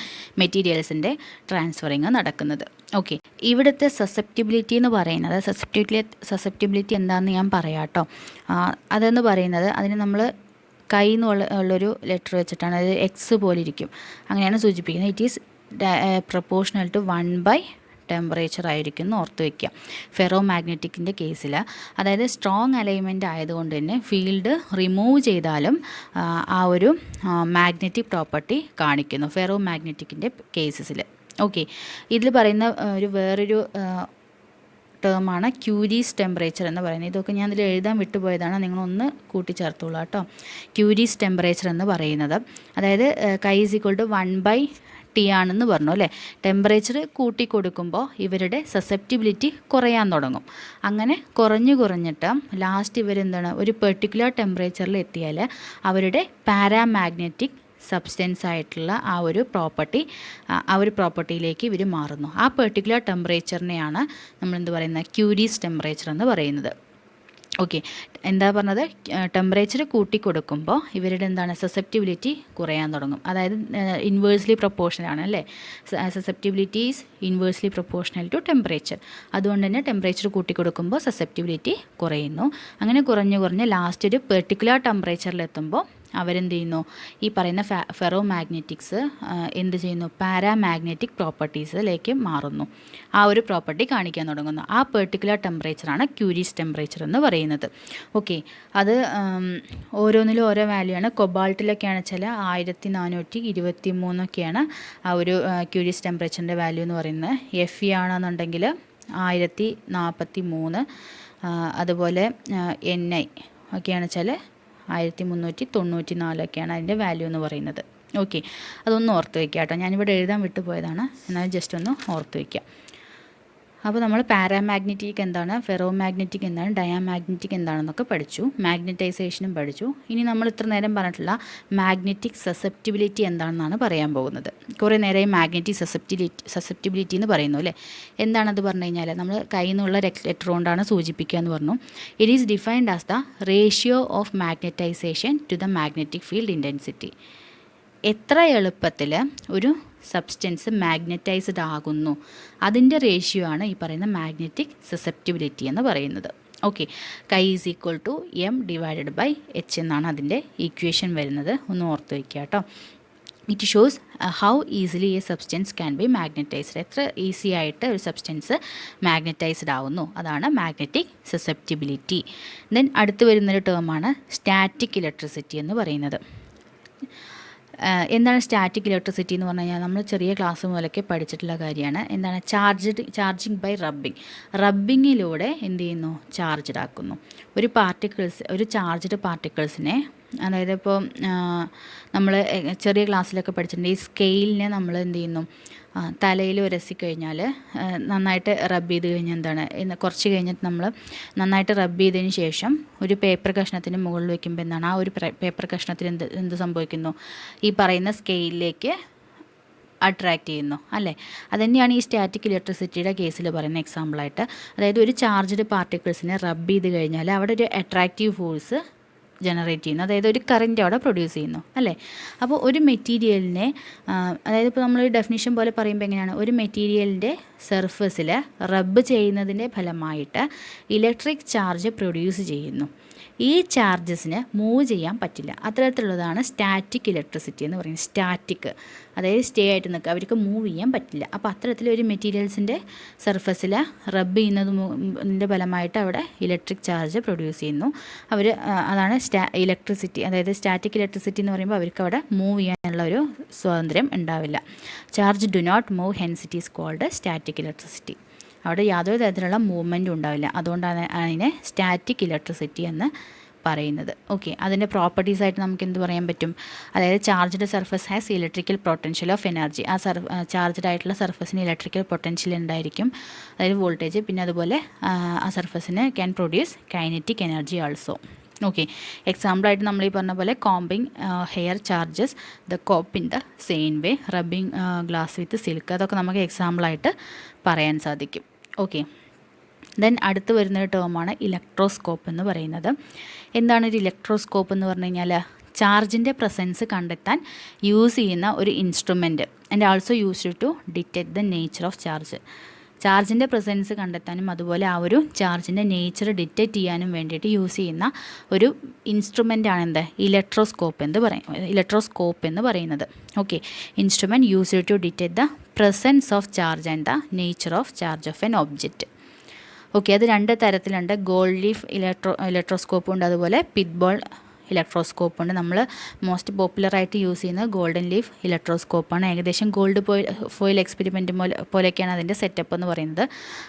മെറ്റീരിയൽസിൻ്റെ ട്രാൻസ്ഫറിങ് നടക്കുന്നത്. ഓക്കെ, ഇവിടുത്തെ സസെപ്റ്റിബിലിറ്റി എന്ന് പറയുന്നത് സസെപ്റ്റിബിലിറ്റി എന്താണെന്ന് ഞാൻ പറയാം കേട്ടോ. അതെന്ന് പറയുന്നത് അതിന് നമ്മൾ കൈ എന്നുള്ളൊരു ലെറ്റർ വെച്ചിട്ടാണ്, അത് എക്സ് പോലെ ഇരിക്കും, അങ്ങനെയാണ് സൂചിപ്പിക്കുന്നത്. It is proportional to 1/. Temperature ആയിരിക്കും എന്ന് ഓർത്ത് വയ്ക്കുക. ഫെറോ മാഗ്നറ്റിക്കിൻ്റെ കേസിൽ, അതായത് സ്ട്രോങ് അലൈൻമെൻറ്റ് ആയതുകൊണ്ട് തന്നെ ഫീൽഡ് റിമൂവ് ചെയ്താലും ആ ഒരു മാഗ്നറ്റിക് പ്രോപ്പർട്ടി കാണിക്കുന്നു ഫെറോ മാഗ്നറ്റിക്കിൻ്റെ കേസസിൽ. ഓക്കെ, ഇതിൽ പറയുന്ന വേറൊരു ടേമാണ് ക്യൂരീസ് ടെമ്പറേച്ചർ എന്ന് പറയുന്നത്. ഇതൊക്കെ ഞാൻ ഇതിൽ എഴുതാൻ വിട്ടുപോയതാണ്, നിങ്ങളൊന്ന് കൂട്ടിച്ചേർത്തോളൂ കേട്ടോ. ക്യൂരീസ് ടെമ്പറേച്ചർ എന്ന് പറയുന്നത്, അതായത് കൈ ഈസ് ഈക്വൽ ടു 1/T ആണെന്ന് പറഞ്ഞു അല്ലേ. ടെമ്പറേച്ചർ കൂട്ടി കൊടുക്കുമ്പോൾ ഇവരുടെ സസെപ്റ്റിബിലിറ്റി കുറയാൻ തുടങ്ങും. അങ്ങനെ കുറഞ്ഞിട്ട് ലാസ്റ്റ് ഇവരെന്താണ്, ഒരു പെർട്ടിക്കുലർ ടെമ്പറേച്ചറിൽ എത്തിയാൽ അവരുടെ പാരാമാഗ്നറ്റിക് സബ്സ്റ്റൻസ് ആയിട്ടുള്ള ആ ഒരു പ്രോപ്പർട്ടിയിലേക്ക് ഇവർ മാറുന്നു. ആ പെർട്ടിക്കുലർ ടെമ്പറേച്ചറിനെയാണ് നമ്മളെന്ത് പറയുന്നത്, ക്യൂരീസ് ടെമ്പറേച്ചർ എന്ന് പറയുന്നത്. ഓക്കെ, എന്താ പറഞ്ഞത്, ടെമ്പറേച്ചർ കൂട്ടിക്കൊടുക്കുമ്പോൾ ഇവരുടെ എന്താണ്, സസെപ്റ്റിബിലിറ്റി കുറയാൻ തുടങ്ങും. അതായത് ഇൻവേഴ്സ്ലി പ്രൊപ്പോർഷണൽ ആണ് അല്ലേ. Susceptibility is inversely proportional to temperature. അതുകൊണ്ട് തന്നെ ടെമ്പറേച്ചർ കൂട്ടിക്കൊടുക്കുമ്പോൾ സസെപ്റ്റിബിലിറ്റി കുറയുന്നു. അങ്ങനെ കുറഞ്ഞ് ലാസ്റ്റ് ഒരു പെർട്ടിക്കുലർ ടെമ്പറേച്ചറിലെത്തുമ്പോൾ അവരെന്ത് ചെയ്യുന്നു, ഈ പറയുന്ന ഫെറോ മാഗ്നറ്റിക്സ് എന്ത് ചെയ്യുന്നു, പാരാമാഗ്നറ്റിക് പ്രോപ്പർട്ടീസിലേക്ക് മാറുന്നു. ആ ഒരു പ്രോപ്പർട്ടി കാണിക്കാൻ തുടങ്ങുന്നു. ആ പെർട്ടിക്കുലർ ടെമ്പറേച്ചറാണ് ക്യൂരീസ് ടെമ്പറേച്ചർ എന്ന് പറയുന്നത്. ഓക്കെ, അത് ഓരോന്നിലും ഓരോ വാല്യൂ ആണ്. കൊബാൾട്ടിലൊക്കെയാണ് വെച്ചാൽ 1423 ആ ഒരു ക്യൂരീസ് ടെമ്പറേച്ചറിൻ്റെ വാല്യൂ എന്ന് പറയുന്നത്. Fe ആണെന്നുണ്ടെങ്കിൽ 1043, അതുപോലെ Ni ഒക്കെയാണ് വെച്ചാൽ 1394 അതിൻ്റെ വാല്യൂ എന്ന് പറയുന്നത്. ഓക്കെ, അതൊന്ന് ഓർത്ത് വയ്ക്കുക കേട്ടോ. ഞാനിവിടെ എഴുതാൻ വിട്ടുപോയതാണ്, എന്നാലും ജസ്റ്റ് ഒന്ന് ഓർത്ത് വയ്ക്കുക. അപ്പോൾ നമ്മൾ പാരാമാഗ്നറ്റിക് എന്താണ്, ഫെറോ മാഗ്നറ്റിക് എന്താണ്, ഡയാമാഗ്നറ്റിക് എന്താണെന്നൊക്കെ പഠിച്ചു, മാഗ്നറ്റൈസേഷനും പഠിച്ചു. ഇനി നമ്മൾ ഇത്ര നേരം മാഗ്നറ്റിക് സസെപ്റ്റിബിലിറ്റി എന്താണെന്നാണ് പറയാൻ പോകുന്നത്. കുറേ നേരം മാഗ്നറ്റിക് സസെപ്റ്റിബിലിറ്റി എന്ന് പറയുന്നു അല്ലേ. എന്താണത് പറഞ്ഞു കഴിഞ്ഞാൽ, നമ്മൾ കയ്യിൽ നിന്നുള്ള ലെറ്റർ കൊണ്ടാണ് സൂചിപ്പിക്കുക എന്ന് പറഞ്ഞു. It is defined as the ratio of magnetization to the magnetic field intensity. എത്ര എളുപ്പത്തിൽ ഒരു സബ്സ്റ്റൻസ് മാഗ്നറ്റൈസ്ഡ് ആകുന്നു, അതിൻ്റെ റേഷ്യോ ആണ് ഈ പറയുന്ന മാഗ്നറ്റിക് സസെപ്റ്റിബിലിറ്റി എന്ന് പറയുന്നത്. ഓക്കെ, കൈ ഈസ് ഈക്വൽ ടു M/H എന്നാണ് അതിൻ്റെ ഈക്വേഷൻ വരുന്നത്. ഒന്ന് ഓർത്ത് വയ്ക്കുക കേട്ടോ. It shows how easily A substance can be magnetised. എത്ര ഈസി ആയിട്ട് ഒരു സബ്സ്റ്റൻസ് മാഗ്നറ്റൈസ്ഡ് ആവുന്നു, അതാണ് മാഗ്നറ്റിക് സസെപ്റ്റിബിലിറ്റി. ദെൻ അടുത്ത് വരുന്നൊരു ടേമാണ് സ്റ്റാറ്റിക് ഇലക്ട്രിസിറ്റി എന്ന് പറയുന്നത്. എന്താണ് സ്റ്റാറ്റിക് ഇലക്ട്രിസിറ്റി എന്ന് പറഞ്ഞു കഴിഞ്ഞാൽ, നമ്മൾ ചെറിയ ക്ലാസ് മുതലൊക്കെ പഠിച്ചിട്ടുള്ള കാര്യമാണ്. എന്താണ് ചാർജിങ് ബൈ റബ്ബിങ്ങിലൂടെ എന്ത് ചെയ്യുന്നു, ചാർജ്ഡ് ആക്കുന്നു. ഒരു ചാർജ്ഡ് പാർട്ടിക്കിൾസിനെ, അതായത് ഇപ്പോൾ നമ്മൾ ചെറിയ ക്ലാസ്സിലൊക്കെ പഠിച്ചിട്ടുണ്ട്, ഈ സ്കെയിലിനെ നമ്മൾ എന്ത് ചെയ്യുന്നു, തലയിൽ ഉരസിക്കഴിഞ്ഞാൽ നന്നായിട്ട് റബ്ബ് ചെയ്ത് കഴിഞ്ഞാൽ എന്താണ്, കുറച്ച് കഴിഞ്ഞിട്ട് നമ്മൾ നന്നായിട്ട് റബ്ബ് ചെയ്തതിന് ശേഷം ഒരു പേപ്പർ കഷ്ണത്തിന് മുകളിൽ വയ്ക്കുമ്പോൾ എന്താണ്, ആ ഒരു പേപ്പർ കഷ്ണത്തിന് എന്ത് സംഭവിക്കുന്നു, ഈ പറയുന്ന സ്കെയിലിലേക്ക് അട്രാക്റ്റ് ചെയ്യുന്നു അല്ലേ. അതുതന്നെയാണ് ഈ സ്റ്റാറ്റിക് ഇലക്ട്രിസിറ്റിയുടെ കേസിൽ പറയുന്ന എക്സാമ്പിളായിട്ട്. അതായത് ഒരു ചാർജ്ഡ് പാർട്ടിക്കിൾസിനെ റബ്ബ് ചെയ്ത് കഴിഞ്ഞാൽ അവിടെ ഒരു അട്രാക്റ്റീവ് ഫോഴ്സ് ജനറേറ്റ് ചെയ്യുന്നു, അതായത് ഒരു കറൻറ്റ് അവിടെ പ്രൊഡ്യൂസ് ചെയ്യുന്നു അല്ലേ. അപ്പോൾ ഒരു മെറ്റീരിയലിനെ, അതായത് ഇപ്പോൾ നമ്മൾ ഡെഫിനിഷൻ പോലെ പറയുമ്പോൾ എങ്ങനെയാണ്, ഒരു മെറ്റീരിയലിൻ്റെ സർഫസിൽ റബ്ബ് ചെയ്യുന്നതിൻ്റെ ഫലമായിട്ട് ഇലക്ട്രിക് ചാർജ് പ്രൊഡ്യൂസ് ചെയ്യുന്നു. ഈ ചാർജസിന് മൂവ് ചെയ്യാൻ പറ്റില്ല. അത്തരത്തിലുള്ളതാണ് സ്റ്റാറ്റിക് ഇലക്ട്രിസിറ്റി എന്ന് പറയുന്നത്. സ്റ്റാറ്റിക്, അതായത് സ്റ്റേ ആയിട്ട് നിൽക്കുക, അവർക്ക് മൂവ് ചെയ്യാൻ പറ്റില്ല. അപ്പോൾ അത്തരത്തിലൊരു മെറ്റീരിയൽസിൻ്റെ സർഫസിൽ റബ്ബ് ചെയ്യുന്നതിൻ്റെ ഫലമായിട്ട് അവിടെ ഇലക്ട്രിക് ചാർജ് പ്രൊഡ്യൂസ് ചെയ്യുന്നു. അതാണ് ഇലക്ട്രിസിറ്റി, അതായത് സ്റ്റാറ്റിക് ഇലക്ട്രിസിറ്റി എന്ന് പറയുമ്പോൾ അവർക്ക് അവിടെ മൂവ് ചെയ്യാനുള്ള ഒരു സ്വാതന്ത്ര്യം ഉണ്ടാവില്ല. Charge do not move, hence it is called static electricity. അവിടെ യാതൊരു തരത്തിലുള്ള മൂവ്മെൻറ്റും ഉണ്ടാവില്ല. അതുകൊണ്ടാണ് അതിനെ സ്റ്റാറ്റിക് ഇലക്ട്രിസിറ്റി എന്ന് പറയുന്നത്. ഓക്കെ, അതിൻ്റെ പ്രോപ്പർട്ടീസായിട്ട് നമുക്ക് എന്ത് പറയാൻ പറ്റും, അതായത് charged surface has electrical potential of energy. ആ ചാർജ്ഡ് ആയിട്ടുള്ള സർഫസിന് ഇലക്ട്രിക്കൽ പൊട്ടൻഷ്യൽ ഉണ്ടായിരിക്കും, അതായത് വോൾട്ടേജ്. പിന്നെ അതുപോലെ ആ സർഫസിന് can produce kinetic energy also. Okay, എക്സാമ്പിളായിട്ട് നമ്മൾ ഈ പറഞ്ഞ പോലെ combing hair charges the comb in the same way, rubbing glass with silk, അതൊക്കെ നമുക്ക് എക്സാമ്പിളായിട്ട് പറയാൻ സാധിക്കും. ഓക്കെ, ദെൻ അടുത്ത് വരുന്നൊരു ടേമാണ് ഇലക്ട്രോസ്കോപ്പ് എന്ന് പറയുന്നത്. എന്താണ് ഒരു ഇലക്ട്രോസ്കോപ്പ് എന്ന് പറഞ്ഞു കഴിഞ്ഞാൽ, ചാർജിൻ്റെ പ്രസൻസ് കണ്ടെത്താൻ യൂസ് ചെയ്യുന്ന ഒരു instrument, and also used to detect the nature of charge. ചാർജിൻ്റെ പ്രസൻസ് കണ്ടെത്താനും അതുപോലെ ആ ഒരു ചാർജിൻ്റെ നേച്ചർ ഡിറ്റക്റ്റ് ചെയ്യാനും വേണ്ടിയിട്ട് യൂസ് ചെയ്യുന്ന ഒരു ഇൻസ്ട്രുമെൻ്റാണ് എന്ത് ഇലക്ട്രോസ്കോപ്പ് എന്ന് പറയുന്നത്. Okay, instrument used to detect the presence of charge and the nature of charge of an object. Okay, അത് 2 തരത്തിലുണ്ട്. ഗോൾഡ് ലീഫ് ഇലക്ട്രോസ്കോപ്പ് ഉണ്ട്, അതുപോലെ പിറ്റ് ബോൾ ഇലക്ട്രോസ്കോപ്പ് ഉണ്ട്. നമ്മൾ മോസ്റ്റ് പോപ്പുലറായിട്ട് യൂസ് ചെയ്യുന്നത് ഗോൾഡൻ ലീഫ് ഇലക്ട്രോസ്കോപ്പാണ്. ഏകദേശം ഗോൾഡ് ഫോയിൽ എക്സ്പെരിമെൻറ്റ് പോലെയൊക്കെയാണ് അതിൻ്റെ സെറ്റപ്പ് എന്ന് പറയുന്നത്.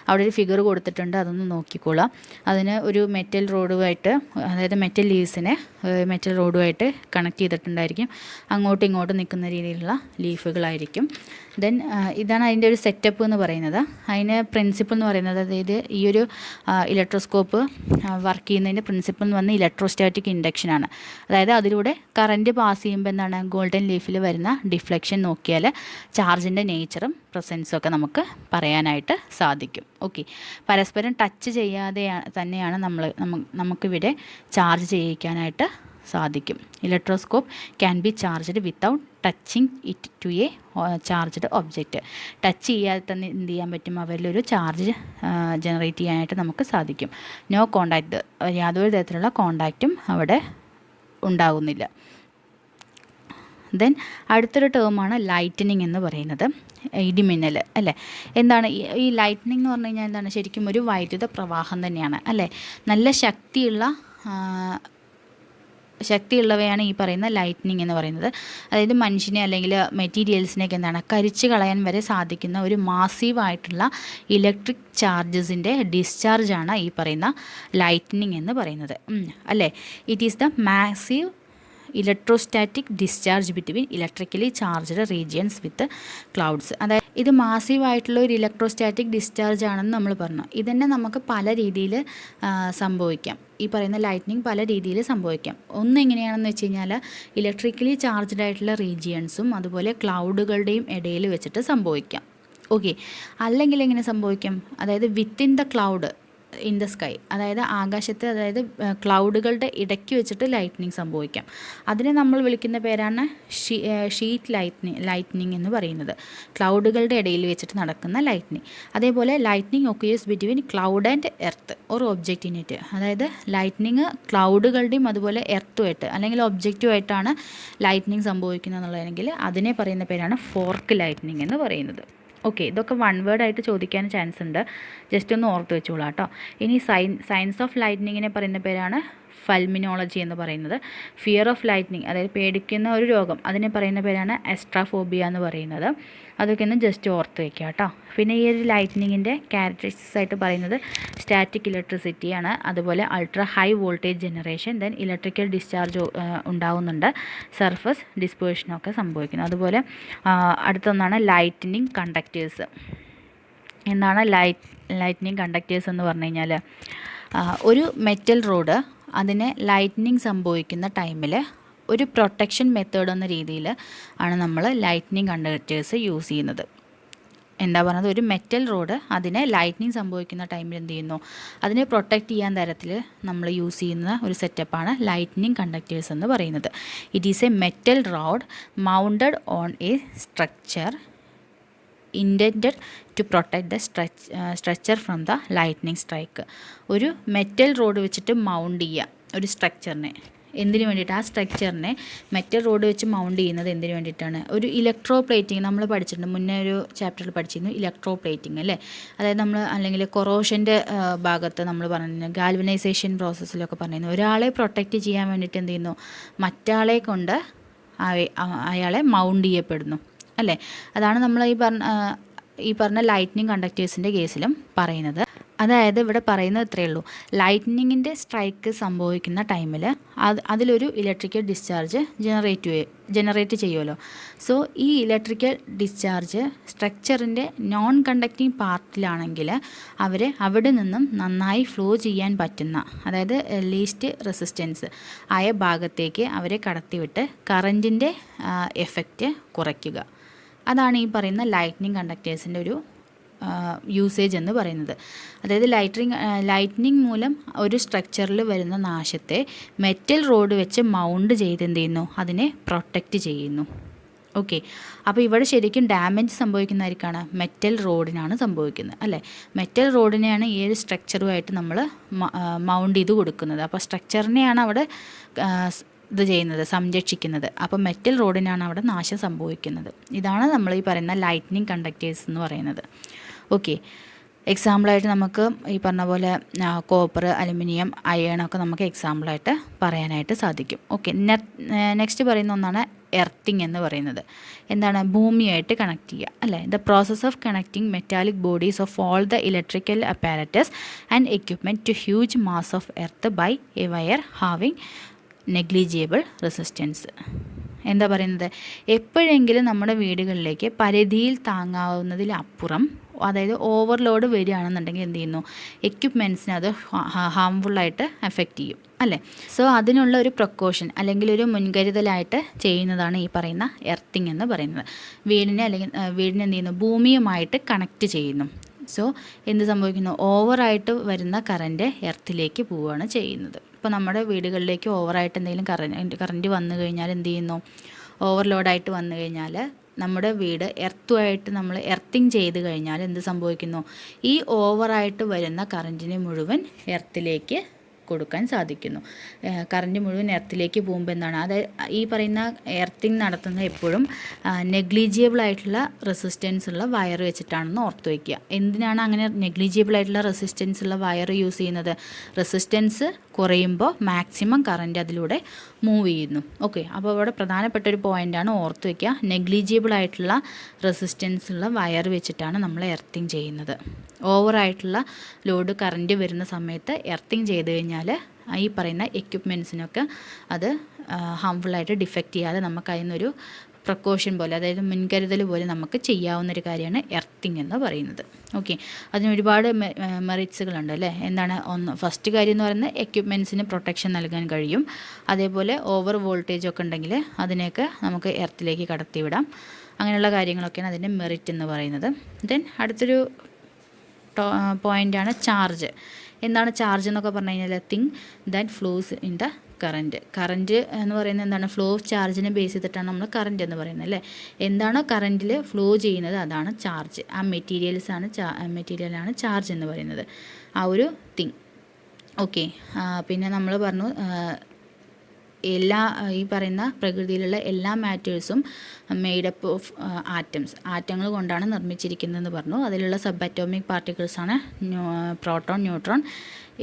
അവിടെ ഒരു ഫിഗർ കൊടുത്തിട്ടുണ്ട്, അതൊന്ന് നോക്കിക്കോളാം. അതിന് ഒരു മെറ്റൽ റോഡുമായിട്ട്, അതായത് മെറ്റൽ ലീവ്സിനെ മെറ്റൽ റോഡുമായിട്ട് കണക്ട് ചെയ്തിട്ടുണ്ടായിരിക്കും. അങ്ങോട്ടും ഇങ്ങോട്ടും നിൽക്കുന്ന രീതിയിലുള്ള ലീഫുകളായിരിക്കും. ദെൻ ഇതാണ് അതിൻ്റെ ഒരു സെറ്റപ്പ് എന്ന് പറയുന്നത്. അതിന് പ്രിൻസിപ്പിൾ എന്ന് പറയുന്നത്, അതായത് ഈ ഒരു ഇലക്ട്രോസ്കോപ്പ് വർക്ക് ചെയ്യുന്നതിൻ്റെ പ്രിൻസിപ്പിൾ എന്ന് പറഞ്ഞാൽ ഇലക്ട്രോസ്റ്റാറ്റിക് ഇൻഡക്ഷനാണ്. അതായത് അതിലൂടെ കറൻറ്റ് പാസ് ചെയ്യുമ്പോൾ എന്താണ് ഗോൾഡൻ ലീഫിൽ വരുന്ന ഡിഫ്ലക്ഷൻ നോക്കിയാൽ ചാർജിൻ്റെ നേച്ചറും പ്രസൻസും ഒക്കെ നമുക്ക് പറയാനായിട്ട് സാധിക്കും. ഓക്കെ, പരസ്പരം ടച്ച് ചെയ്യാതെ തന്നെയാണ് നമുക്കിവിടെ ചാർജ് ചെയ്യിക്കാനായിട്ട് സാധിക്കും. Electroscope can be charged without touching it to a charged object. Touch ചെയ്യാതെ തന്നെ എന്ത് ചെയ്യാൻ പറ്റും, അവരിലൊരു ചാർജ് ജനറേറ്റ് ചെയ്യാനായിട്ട് നമുക്ക് സാധിക്കും. നോ കോണ്ടാക്റ്റ്, യാതൊരു തരത്തിലുള്ള കോണ്ടാക്റ്റും അവിടെ ഉണ്ടാകുന്നില്ല. ദെൻ അടുത്തൊരു ടേമാണ് ലൈറ്റനിങ് എന്ന് പറയുന്നത്. ഇടിമിന്നൽ അല്ലേ. എന്താണ് ഈ ലൈറ്റനിങ് എന്ന് പറഞ്ഞു കഴിഞ്ഞാൽ എന്താണ്, ശരിക്കും ഒരു വൈദ്യുത പ്രവാഹം തന്നെയാണ് അല്ലേ. നല്ല ശക്തിയുള്ളവയാണ് ഈ പറയുന്ന ലൈറ്റ്നിങ് എന്ന് പറയുന്നത്. അതായത് മനുഷ്യനെ അല്ലെങ്കിൽ മെറ്റീരിയൽസിനെയൊക്കെ എന്താണ് കരിച്ച് കളയാൻ വരെ സാധിക്കുന്ന ഒരു മാസീവായിട്ടുള്ള ഇലക്ട്രിക് ചാർജസിൻ്റെ ഡിസ്ചാർജാണ് ഈ പറയുന്ന ലൈറ്റ്നിങ് എന്ന് പറയുന്നത് അല്ലേ. It is the massive electrostatic discharge between electrically charged regions with clouds. അതായത് ഇത് മാസീവായിട്ടുള്ള ഒരു ഇലക്ട്രോസ്റ്റാറ്റിക് ഡിസ്ചാർജ് ആണെന്ന് നമ്മൾ പറഞ്ഞു. ഇതന്നെ നമുക്ക് പല രീതിയിൽ സംഭവിക്കാം. ഈ പറയുന്ന ലൈറ്റ്നിങ് പല രീതിയിൽ സംഭവിക്കാം. ഒന്ന് എങ്ങനെയാണെന്ന് വെച്ച് കഴിഞ്ഞാൽ ഇലക്ട്രിക്കലി ചാർജ്ഡ് ആയിട്ടുള്ള റീജിയൻസും അതുപോലെ ക്ലൗഡുകളുടെയും ഇടയിൽ വെച്ചിട്ട് സംഭവിക്കാം. ഓക്കെ, അല്ലെങ്കിൽ എങ്ങനെ സംഭവിക്കും, അതായത് within the cloud in the sky, അതായത് ആകാശത്ത്, അതായത് ക്ലൗഡുകളുടെ ഇടയ്ക്ക് വെച്ചിട്ട് ലൈറ്റ്നിങ് സംഭവിക്കാം. അതിനെ നമ്മൾ വിളിക്കുന്ന പേരാണ് ഷീറ്റ് ലൈറ്റ്നിങ് എന്ന് പറയുന്നത്. ക്ലൗഡുകളുടെ ഇടയിൽ വെച്ചിട്ട് നടക്കുന്ന ലൈറ്റ്നിങ്. അതേപോലെ lightning occurs between cloud and earth or object in it. അതായത് ലൈറ്റ്നിങ് ക്ലൗഡുകളുടെയും അതുപോലെ എർത്തുമായിട്ട് അല്ലെങ്കിൽ ഒബ്ജക്റ്റുമായിട്ടാണ് ലൈറ്റ്നിങ് സംഭവിക്കുന്നത് എന്നുള്ളതെങ്കിൽ അതിനെ പറയുന്ന പേരാണ് ഫോർക്ക് ലൈറ്റ്നിങ് എന്ന് പറയുന്നത്. ഓക്കെ, ഇതൊക്കെ വൺ വേർഡായിട്ട് ചോദിക്കാൻ ചാൻസ് ഉണ്ട്, ജസ്റ്റ് ഒന്ന് ഓർത്ത് വെച്ചോളാം കേട്ടോ. ഇനി സയൻസ് ഓഫ് ലൈറ്റ്നിങ്ങിനെ പറയുന്ന പേരാണ് ഫൽമിനോളജി എന്ന് പറയുന്നത്. ഫിയർ ഓഫ് ലൈറ്റ്നിങ്, അതായത് പേടിക്കുന്ന ഒരു രോഗം, അതിനെ പറയുന്ന പേരാണ് എസ്ട്രാഫോബിയ എന്ന് പറയുന്നത്. അതൊക്കെ ഒന്ന് ജസ്റ്റ് ഓർത്ത് വയ്ക്കുക കേട്ടോ. പിന്നെ ഈ ഒരു ലൈറ്റ്നിങ്ങിൻ്റെ ക്യാരക്ടറിസ്റ്റിക്സ് ആയിട്ട് പറയുന്നത് സ്റ്റാറ്റിക് ഇലക്ട്രിസിറ്റിയാണ്, അതുപോലെ ultra high voltage generation, then electrical discharge ഉണ്ടാവുന്നുണ്ട്, സർഫസ് ഡിസ്പേഴ്ഷനൊക്കെ സംഭവിക്കുന്നു. അതുപോലെ അടുത്തൊന്നാണ് ലൈറ്റ്നിങ് കണ്ടക്ടേഴ്സ്. എന്താണ് ലൈറ്റ്നിങ് കണ്ടക്ടേഴ്സ് എന്ന് പറഞ്ഞു കഴിഞ്ഞാൽ, ഒരു മെറ്റൽ റോഡ് അതിന് ലൈറ്റ്നിങ് സംഭവിക്കുന്ന ടൈമിൽ ഒരു പ്രൊട്ടക്ഷൻ മെത്തേഡ് എന്ന രീതിയിൽ ആണ് നമ്മൾ ലൈറ്റ്നിങ് കണ്ടക്ടേഴ്സ് യൂസ് ചെയ്യുന്നത്. എന്താ പറയുന്നത്, ഒരു മെറ്റൽ റോഡ് അതിനെ ലൈറ്റ്നിങ് സംഭവിക്കുന്ന ടൈമിൽ എന്ത് ചെയ്യുന്നു, അതിനെ പ്രൊട്ടക്റ്റ് ചെയ്യാൻ തരത്തിൽ നമ്മൾ യൂസ് ചെയ്യുന്ന ഒരു സെറ്റപ്പാണ് ലൈറ്റ്നിങ് കണ്ടക്ടേഴ്സ് എന്ന് പറയുന്നത്. It is a metal rod mounted on a structure intended to protect the structure from the lightning strike. ഒരു മെറ്റൽ റോഡ് വെച്ചിട്ട് മൗണ്ട് ചെയ്യുക ഒരു സ്ട്രക്ചറിനെ. എന്തിനു വേണ്ടിയിട്ട്, ആ സ്ട്രക്ചറിനെ മെറ്റൽ റോഡ് വെച്ച് മൗണ്ട് ചെയ്യുന്നത് എന്തിനു വേണ്ടിയിട്ടാണ്, ഒരു ഇലക്ട്രോ പ്ലേറ്റിംഗ് നമ്മൾ പഠിച്ചിട്ടുണ്ട്, മുന്നേ ഒരു ചാപ്റ്ററിൽ പഠിച്ചിരുന്നു ഇലക്ട്രോ പ്ലേറ്റിംഗ് അല്ലേ. അതായത് നമ്മൾ അല്ലെങ്കിൽ കൊറോഷൻ്റെ ഭാഗത്ത് നമ്മൾ പറഞ്ഞു, ഗാൽവനൈസേഷൻ പ്രോസസ്സിലൊക്കെ പറഞ്ഞിരുന്നു, ഒരാളെ പ്രൊട്ടക്റ്റ് ചെയ്യാൻ വേണ്ടിയിട്ട് എന്ത് ചെയ്യുന്നു, മറ്റാളെ കൊണ്ട് അയാളെ മൗണ്ട് ചെയ്യപ്പെടുന്നു അല്ലേ. അതാണ് നമ്മൾ ഈ പറഞ്ഞ ലൈറ്റ്നിങ് കണ്ടക്ടേഴ്സിൻ്റെ കേസിലും പറയുന്നത്. അതായത് ഇവിടെ പറയുന്നത് ഇത്രയേ ഉള്ളൂ, ലൈറ്റ്നിങ്ങിൻ്റെ സ്ട്രൈക്ക് സംഭവിക്കുന്ന ടൈമിൽ അതിലൊരു ഇലക്ട്രിക്കൽ ഡിസ്ചാർജ് ജനറേറ്റ് ചെയ്യുമല്ലോ. സോ ഈ ഇലക്ട്രിക്കൽ ഡിസ്ചാർജ് സ്ട്രക്ചറിൻ്റെ നോൺ കണ്ടക്റ്റിംഗ് പാർട്ടിലാണെങ്കിൽ അവരെ അവിടെ നിന്നും നന്നായി ഫ്ലോ ചെയ്യാൻ പറ്റുന്ന, അതായത് ലീസ്റ്റ് റെസിസ്റ്റൻസ് ആയ ഭാഗത്തേക്ക് അവരെ കടത്തിവിട്ട് കറൻറ്റിൻ്റെ എഫക്റ്റ് കുറയ്ക്കുക. അതാണ് ഈ പറയുന്ന ലൈറ്റ്നിങ് കണ്ടക്ടേഴ്സിൻ്റെ ഒരു യൂസേജ് എന്ന് പറയുന്നത്. അതായത് ലൈറ്റ്നിങ് മൂലം ഒരു സ്ട്രക്ചറിൽ വരുന്ന നാശത്തെ മെറ്റൽ റോഡ് വെച്ച് മൗണ്ട് ചെയ്ത് എന്ത് ചെയ്യുന്നു, അതിനെ പ്രൊട്ടക്റ്റ് ചെയ്യുന്നു. ഓക്കെ, അപ്പോൾ ഇവിടെ ശരിക്കും ഡാമേജ് സംഭവിക്കുന്നതായിരിക്കാണ് മെറ്റൽ റോഡിനാണ് സംഭവിക്കുന്നത് അല്ലേ. മെറ്റൽ റോഡിനെയാണ് ഈ ഒരു സ്ട്രക്ചറുമായിട്ട് നമ്മൾ മൗണ്ട് ചെയ്ത് കൊടുക്കുന്നത്. അപ്പോൾ സ്ട്രക്ചറിനെയാണ് അവിടെ ഇത് ചെയ്യുന്നത്, സംരക്ഷിക്കുന്നത്. അപ്പോൾ മെറ്റൽ റോഡിനാണ് അവിടെ നാശം സംഭവിക്കുന്നത്. ഇതാണ് നമ്മൾ ഈ പറയുന്ന ലൈറ്റ്നിങ് കണ്ടക്ടേഴ്സ് എന്ന് പറയുന്നത്. ഓക്കെ, എക്സാമ്പിളായിട്ട് നമുക്ക് ഈ പറഞ്ഞ പോലെ കോപ്പർ, അലുമിനിയം, അയണൊക്കെ നമുക്ക് എക്സാമ്പിളായിട്ട് പറയാനായിട്ട് സാധിക്കും. ഓക്കെ, നെക്സ്റ്റ് പറയുന്ന ഒന്നാണ് എർത്തിങ് എന്ന് പറയുന്നത്. എന്താണ്? ഭൂമിയായിട്ട് കണക്ട് ചെയ്യുക അല്ലേ. The process of connecting metallic bodies of all the electrical apparatus and equipment to huge mass of earth by a wire having negligible resistance. എന്താ പറയുന്നത്? എപ്പോഴെങ്കിലും നമ്മുടെ വീടുകളിലേക്ക് പരിധിയിൽ താങ്ങാവുന്നതിലപ്പുറം, അതായത് ഓവർലോഡ് വരികയാണെന്നുണ്ടെങ്കിൽ എന്ത് ചെയ്യുന്നു? എക്യുപ്മെൻറ്റ്സിനെ അത് ഹാംഫുള്ളായിട്ട് എഫക്റ്റ് ചെയ്യും അല്ലേ. സോ അതിനുള്ള ഒരു പ്രിക്കോഷൻ അല്ലെങ്കിൽ ഒരു മുൻകരുതലായിട്ട് ചെയ്യുന്നതാണ് ഈ പറയുന്ന എർത്തിങ് എന്ന് പറയുന്നത്. വീടിനെ എന്ത് ചെയ്യുന്നു? ഭൂമിയുമായിട്ട് കണക്റ്റ് ചെയ്യുന്നു. സോ എന്ത് സംഭവിക്കുന്നു? ഓവറായിട്ട് വരുന്ന കറൻറ്റ് എർത്തിലേക്ക് പോവുകയാണ് ചെയ്യുന്നത്. ഇപ്പോൾ നമ്മുടെ വീടുകളിലേക്ക് ഓവറായിട്ട് എന്തെങ്കിലും കറൻറ്റ് വന്നു കഴിഞ്ഞാൽ എന്ത് ചെയ്യുന്നു? ഓവർലോഡായിട്ട് വന്നു കഴിഞ്ഞാൽ നമ്മുടെ വീട് എർത്തുമായിട്ട് നമ്മൾ എർത്തിങ് ചെയ്ത് കഴിഞ്ഞാൽ എന്ത് സംഭവിക്കുന്നു? ഈ ഓവറായിട്ട് വരുന്ന കറൻറ്റിനെ മുഴുവൻ എർത്തിലേക്ക് കൊടുക്കാൻ സാധിക്കുന്നു. കറൻറ്റ് മുഴുവൻ എർത്തിലേക്ക് പോകുമ്പോൾ എന്താണ്? അത് ഈ പറയുന്ന എർത്തിങ് നടത്തുന്നത് എപ്പോഴും നെഗ്ലിജിയബിൾ ആയിട്ടുള്ള റെസിസ്റ്റൻസ് ഉള്ള വയർ വെച്ചിട്ടാണെന്ന് ഓർത്ത് വയ്ക്കുക. എന്തിനാണ് അങ്ങനെ നെഗ്ലിജിയബിൾ ആയിട്ടുള്ള റെസിസ്റ്റൻസ് ഉള്ള വയർ യൂസ് ചെയ്യുന്നത്? റെസിസ്റ്റൻസ് കുറയുമ്പോൾ മാക്സിമം കറൻറ്റ് അതിലൂടെ മൂവ് ചെയ്യുന്നു. ഓക്കെ, അപ്പോൾ അവിടെ പ്രധാനപ്പെട്ട ഒരു പോയിൻ്റാണ് ഓർത്ത് വയ്ക്കുക. നെഗ്ലിജിയബിൾ ആയിട്ടുള്ള റെസിസ്റ്റൻസ് ഉള്ള വയർ വെച്ചിട്ടാണ് നമ്മൾ എർത്തിങ് ചെയ്യുന്നത്. ഓവറായിട്ടുള്ള ലോഡ് കറൻറ്റ് വരുന്ന സമയത്ത് എർത്തിങ് ചെയ്ത് കഴിഞ്ഞാൽ ഈ പറയുന്ന എക്യുപ്മെൻറ്റ്സിനൊക്കെ അത് ഹാംഫുള്ളായിട്ട് ഡിഫക്റ്റ് ചെയ്യാതെ നമുക്ക് അതിനൊരു പ്രിക്കോഷൻ പോലെ, അതായത് മുൻകരുതൽ പോലെ നമുക്ക് ചെയ്യാവുന്നൊരു കാര്യമാണ് എർത്തിങ് എന്ന് പറയുന്നത്. ഓക്കെ, അതിന് ഒരുപാട് മെറിറ്റ്സുകളുണ്ട് അല്ലേ. എന്താണ്? ഫസ്റ്റ് കാര്യം എന്ന് പറയുന്നത് എക്യുപ്മെൻറ്റ്സിന് പ്രൊട്ടക്ഷൻ നൽകാൻ കഴിയും. അതേപോലെ ഓവർ വോൾട്ടേജ് ഒക്കെ ഉണ്ടെങ്കിൽ അതിനെയൊക്കെ നമുക്ക് എർത്തിലേക്ക് കടത്തിവിടാം. അങ്ങനെയുള്ള കാര്യങ്ങളൊക്കെയാണ് അതിൻ്റെ മെറിറ്റ് എന്ന് പറയുന്നത്. ദെൻ അടുത്തൊരു പോയിൻ്റാണ് ചാർജ്. എന്താണ് ചാർജ് എന്നൊക്കെ പറഞ്ഞു കഴിഞ്ഞാൽ? Thing that flows in the current എന്ന് പറയുന്നത് എന്താണ്? ഫ്ലോ ഓഫ് ചാർജിനെ ബേസ് ചെയ്തിട്ടാണ് നമ്മൾ കറൻറ്റ് എന്ന് പറയുന്നത് അല്ലേ. എന്താണ് കറൻറ്റിൽ ഫ്ലോ ചെയ്യുന്നത് അതാണ് ചാർജ്. ആ മെറ്റീരിയലാണ് ചാർജ് എന്ന് പറയുന്നത്, ആ ഒരു തിങ്. ഓക്കെ, പിന്നെ നമ്മൾ പറഞ്ഞു ഈ പറയുന്ന പ്രകൃതിയിലുള്ള എല്ലാ മാറ്റേഴ്സും മെയ്ഡപ്പ് ഓഫ് ആറ്റങ്ങൾ കൊണ്ടാണ് നിർമ്മിച്ചിരിക്കുന്നതെന്ന് പറഞ്ഞു. അതിലുള്ള സബ് അറ്റോമിക് പാർട്ടിക്കിൾസാണ് പ്രോട്ടോൺ, ന്യൂട്രോൺ,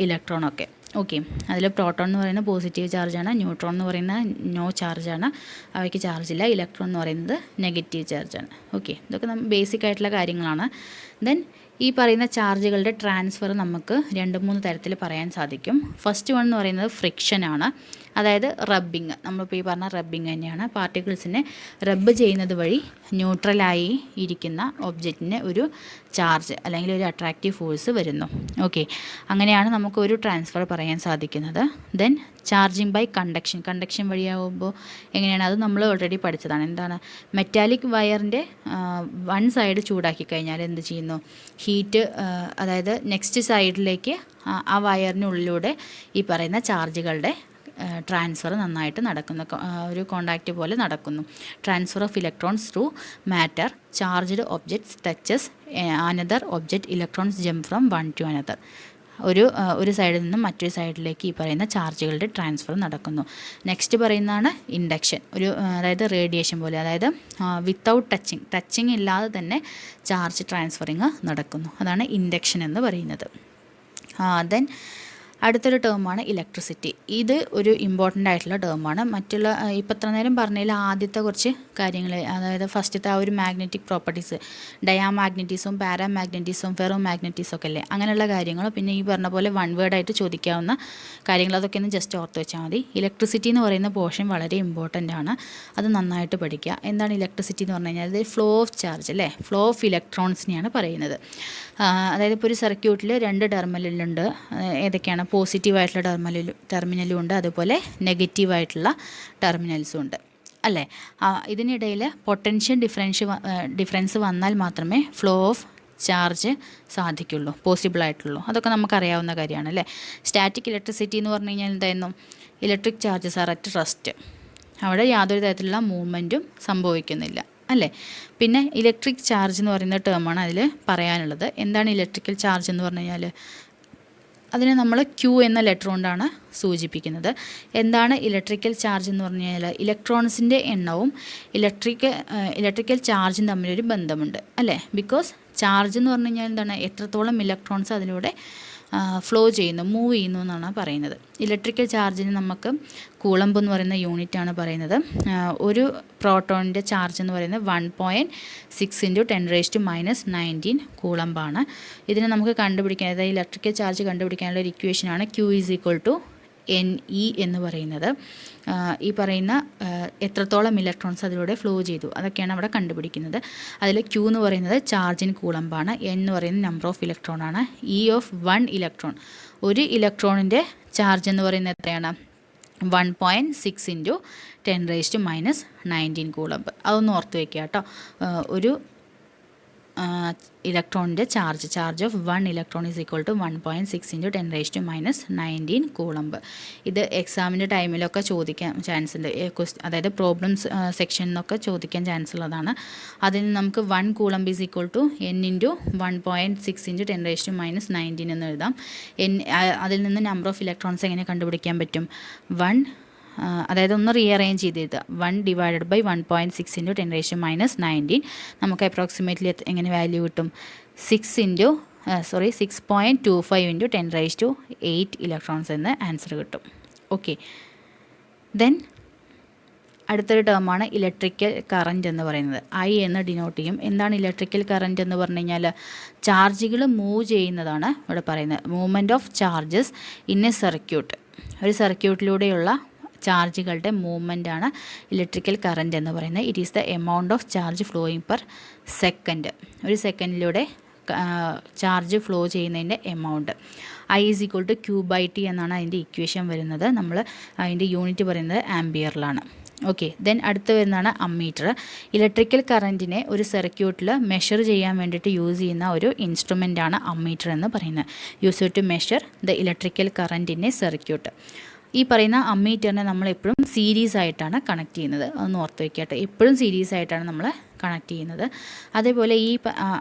ഇലക്ട്രോൺ ഒക്കെ. ഓക്കെ, അതിൽ പ്രോട്ടോൺ എന്ന് പറയുന്നത് പോസിറ്റീവ് ചാർജാണ്, ന്യൂട്രോൺ എന്ന് പറയുന്നത് നോ ചാർജാണ്, അവയ്ക്ക് ചാർജില്ല. ഇലക്ട്രോൺ എന്ന് പറയുന്നത് നെഗറ്റീവ് ചാർജാണ്. ഓക്കെ, ഇതൊക്കെ ബേസിക് ആയിട്ടുള്ള കാര്യങ്ങളാണ്. ദെൻ ഈ പറയുന്ന ചാർജുകളുടെ ട്രാൻസ്ഫർ നമുക്ക് 2-3 തരത്തിൽ പറയാൻ സാധിക്കും. ഫസ്റ്റ് വൺ എന്ന് പറയുന്നത് ഫ്രിക്ഷനാണ്, അതായത് റബ്ബിങ്. നമ്മളിപ്പോൾ ഈ പറഞ്ഞ റബ്ബിങ് തന്നെയാണ്. പാർട്ടിക്കിൾസിനെ റബ്ബ് ചെയ്യുന്നത് വഴി ന്യൂട്രലായി ഇരിക്കുന്ന ഒബ്ജക്റ്റിന് ഒരു ചാർജ് അല്ലെങ്കിൽ ഒരു അട്രാക്റ്റീവ് ഫോഴ്സ് വരുന്നു. ഓക്കെ, അങ്ങനെയാണ് നമുക്ക് ഒരു ട്രാൻസ്ഫർ പറയാൻ സാധിക്കുന്നത്. ദെൻ ചാർജിങ് ബൈ കണ്ടക്ഷൻ വഴിയാകുമ്പോൾ എങ്ങനെയാണ്? അത് നമ്മൾ ഓൾറെഡി പഠിച്ചതാണ്. എന്താണ്? മെറ്റാലിക് വയറിൻ്റെ വൺ സൈഡ് ചൂടാക്കി കഴിഞ്ഞാൽ എന്ത് ചെയ്യുന്നു? ഹീറ്റ്, അതായത് നെക്സ്റ്റ് സൈഡിലേക്ക് ആ വയറിനുള്ളിലൂടെ ഈ പറയുന്ന ചാർജുകളുടെ ട്രാൻസ്ഫർ നന്നായിട്ട് നടക്കുന്നു, ഒരു കോണ്ടാക്റ്റ് പോലെ നടക്കുന്നു. Transfer of electrons through matter, charged objects touches another object, electrons jump from one two another. ഒരു സൈഡിൽ നിന്നും മറ്റൊരു സൈഡിലേക്ക് ഈ പറയുന്ന ചാർജുകളുടെ ട്രാൻസ്ഫർ നടക്കുന്നു. നെക്സ്റ്റ് പറയുന്നതാണ് ഇൻഡക്ഷൻ, അതായത് റേഡിയേഷൻ പോലെ, അതായത് വിത്തൗട്ട് ടച്ചിങ് ഇല്ലാതെ തന്നെ ചാർജ് ട്രാൻസ്ഫറിങ് നടക്കുന്നു. അതാണ് ഇൻഡക്ഷൻ എന്ന് പറയുന്നത്. ദെൻ അടുത്തൊരു ടേമാണ് ഇലക്ട്രിസിറ്റി. ഇത് ഒരു ഇമ്പോർട്ടൻ്റ് ആയിട്ടുള്ള ടേമാണ്. മറ്റുള്ള ഇപ്പം ഇത്ര നേരം പറഞ്ഞതിൽ ആദ്യത്തെ കുറച്ച് കാര്യങ്ങൾ, അതായത് ഫസ്റ്റത്തെ ആ ഒരു magnetic properties, diamagnetism, paramagnetism, ferro magnetism ഒക്കെ അല്ലേ, അങ്ങനെയുള്ള കാര്യങ്ങൾ. പിന്നെ ഈ പറഞ്ഞ പോലെ വൺ വേർഡായിട്ട് ചോദിക്കാവുന്ന കാര്യങ്ങൾ, അതൊക്കെ ഒന്ന് ജസ്റ്റ് ഓർത്ത് വെച്ചാൽ മതി. ഇലക്ട്രിസിറ്റി എന്ന് പറയുന്ന പോർഷൻ വളരെ ഇമ്പോർട്ടൻ്റ് ആണ്, അത് നന്നായിട്ട് പഠിക്കുക. എന്താണ് ഇലക്ട്രിസിറ്റി എന്ന് പറഞ്ഞു കഴിഞ്ഞാൽ? ഇത് ഫ്ലോ ഓഫ് ചാർജ് അല്ലേ, ഫ്ലോ ഓഫ് ഇലക്ട്രോൺസിനെയാണ് പറയുന്നത്. അതായത് ഇപ്പോൾ ഒരു സർക്യൂട്ടിൽ 2 ടെർമിനലുണ്ട്. ഏതൊക്കെയാണ്? പോസിറ്റീവായിട്ടുള്ള ടെർമിനലും ഉണ്ട്, അതുപോലെ നെഗറ്റീവായിട്ടുള്ള ടെർമിനൽസും ഉണ്ട് അല്ലേ. ഇതിനിടയിൽ പൊട്ടൻഷ്യൽ ഡിഫറൻസ് വന്നാൽ മാത്രമേ ഫ്ലോ ഓഫ് ചാർജ് സാധിക്കുള്ളൂ, പോസിബിളായിട്ടുള്ളൂ. അതൊക്കെ നമുക്കറിയാവുന്ന കാര്യമാണ് അല്ലേ. സ്റ്റാറ്റിക് ഇലക്ട്രിസിറ്റി എന്ന് പറഞ്ഞു കഴിഞ്ഞാൽ എന്തായിരുന്നു? Electric charges are at rest അവിടെ യാതൊരു തരത്തിലുള്ള മൂവ്മെൻറ്റും സംഭവിക്കുന്നില്ല അല്ലേ. പിന്നെ ഇലക്ട്രിക് ചാർജ് എന്ന് പറയുന്ന ടേമാണ് അതിൽ പറയാനുള്ളത്. എന്താണ് ഇലക്ട്രിക്കൽ ചാർജ് എന്ന് പറഞ്ഞു കഴിഞ്ഞാൽ അതിനെ നമ്മൾ ക്യൂ എന്ന ലെറ്റർ കൊണ്ടാണ് സൂചിപ്പിക്കുന്നത്. എന്താണ് ഇലക്ട്രിക്കൽ ചാർജ് എന്ന് പറഞ്ഞു കഴിഞ്ഞാൽ ഇലക്ട്രോൺസിൻ്റെ എണ്ണവും ഇലക്ട്രിക്കൽ ചാർജും തമ്മിലൊരു ബന്ധമുണ്ട് അല്ലേ. ബിക്കോസ് ചാർജ് എന്ന് പറഞ്ഞു കഴിഞ്ഞാൽ എന്താണ്, എത്രത്തോളം ഇലക്ട്രോൺസ് അതിലൂടെ ഫ്ലോ ചെയ്യുന്നു, മൂവ് ചെയ്യുന്നു എന്നാണ് പറയുന്നത്. ഇലക്ട്രിക്കൽ ചാർജിന് നമുക്ക് കൂളംബ് എന്ന് പറയുന്ന യൂണിറ്റാണ് പറയുന്നത്. ഒരു പ്രോട്ടോണിൻ്റെ ചാർജ് എന്ന് പറയുന്നത് 1.6 × 10⁻⁻19 കൂളംബാണ്. ഇതിനെ നമുക്ക് കണ്ടുപിടിക്കാൻ, അതായത് ഇലക്ട്രിക്കൽ ചാർജ് കണ്ടുപിടിക്കാനുള്ള ഒരു ഇക്വേഷനാണ് Q NE എന്ന് പറയുന്നത്. ഈ പറയുന്ന എത്രത്തോളം ഇലക്ട്രോൺസ് അതിലൂടെ ഫ്ലോ ചെയ്തു അതൊക്കെയാണ് അവിടെ കണ്ടുപിടിക്കുന്നത്. അതിൽ Q എന്ന് പറയുന്നത് ചാർജ് ഇൻ കൂളംബാണ്, N എന്ന് പറയുന്നത് നമ്പർ ഓഫ് ഇലക്ട്രോൺ ആണ്, E ഓഫ് 1 ഇലക്ട്രോൺ, ഒരു ഇലക്ട്രോണിൻ്റെ ചാർജ് എന്ന് പറയുന്നത് എത്രയാണ്, 1.6 × 10⁻⁻19 കൂളംബ്. അതൊന്ന് ഓർത്ത് വയ്ക്കുക കേട്ടോ. ഒരു ഇലക്ട്രോണിൻ്റെ charge of 1 electron is equal to 1.6 × 10⁻⁻19 coulomb. ഇത് എക്സാമിൻ്റെ ടൈമിലൊക്കെ ചോദിക്കാൻ ചാൻസ് ഉണ്ട്, അതായത് പ്രോബ്ലംസ് സെക്ഷനിൽ നിന്നൊക്കെ ചോദിക്കാൻ ചാൻസ് ഉള്ളതാണ്. അതിന് നമുക്ക് 1 coulomb is equal to N × 1.6 × 10⁻⁻19 എന്ന് എഴുതാം. അതിൽ നിന്ന് നമ്പർ ഓഫ് ഇലക്ട്രോൺസ് എങ്ങനെ കണ്ടുപിടിക്കാൻ പറ്റും, 1 അതായത് ഒന്ന് റീഅറേഞ്ച് ചെയ്ത് എഴുതുക. 1 ഡിവൈഡഡ് ബൈ 1.6 × 10⁻⁻19 നമുക്ക് അപ്രോക്സിമേറ്റ്ലി എങ്ങനെ വാല്യൂ കിട്ടും, 6.25 × 10⁻8 ഇലക്ട്രോൺസ് എന്ന് ആൻസർ കിട്ടും. ഓക്കെ, ദെൻ അടുത്തൊരു ടേമാണ് ഇലക്ട്രിക്കൽ കറൻറ്റ് എന്ന് പറയുന്നത്. I എന്ന് ഡിനോട്ട് ചെയ്യും. എന്താണ് ഇലക്ട്രിക്കൽ കറൻറ്റ് എന്ന് പറഞ്ഞു കഴിഞ്ഞാൽ ചാർജുകൾ മൂവ് ചെയ്യുന്നതാണ് ഇവിടെ പറയുന്നത്. Movement of charges in a circuit, ഒരു സർക്യൂട്ടിലൂടെയുള്ള ചാർജുകളുടെ മൂവ്മെൻറ്റാണ് ഇലക്ട്രിക്കൽ കറൻറ്റ് എന്ന് പറയുന്നത്. It is the amount of charge flowing per second, ഒരു സെക്കൻഡിലൂടെ ചാർജ് ഫ്ലോ ചെയ്യുന്നതിൻ്റെ amount. I is equal to Q/T എന്നാണ് അതിൻ്റെ ഇക്വേഷൻ വരുന്നത്. നമ്മൾ അതിൻ്റെ യൂണിറ്റ് പറയുന്നത് ആംബിയറിലാണ്. ഓക്കെ, ദെൻ അടുത്ത് വരുന്നതാണ് അമ്മീറ്റർ. ഇലക്ട്രിക്കൽ കറൻറ്റിനെ ഒരു സർക്യൂട്ടിൽ മെഷർ ചെയ്യാൻ വേണ്ടിയിട്ട് യൂസ് ചെയ്യുന്ന ഒരു ഇൻസ്ട്രുമെൻ്റാണ് അമ്മീറ്റർ എന്ന് പറയുന്നത്. Use to measure the electrical current in a circuit. ഈ പറയുന്ന അമ്മീറ്ററിനെ നമ്മൾ എപ്പോഴും സീരീസ് ആയിട്ടാണ് കണക്ട് ചെയ്യുന്നത്, അതൊന്ന് ഓർത്ത് വയ്ക്കട്ടെ. എപ്പോഴും സീരീസ് ആയിട്ടാണ് നമ്മൾ കണക്ട് ചെയ്യുന്നത്. അതേപോലെ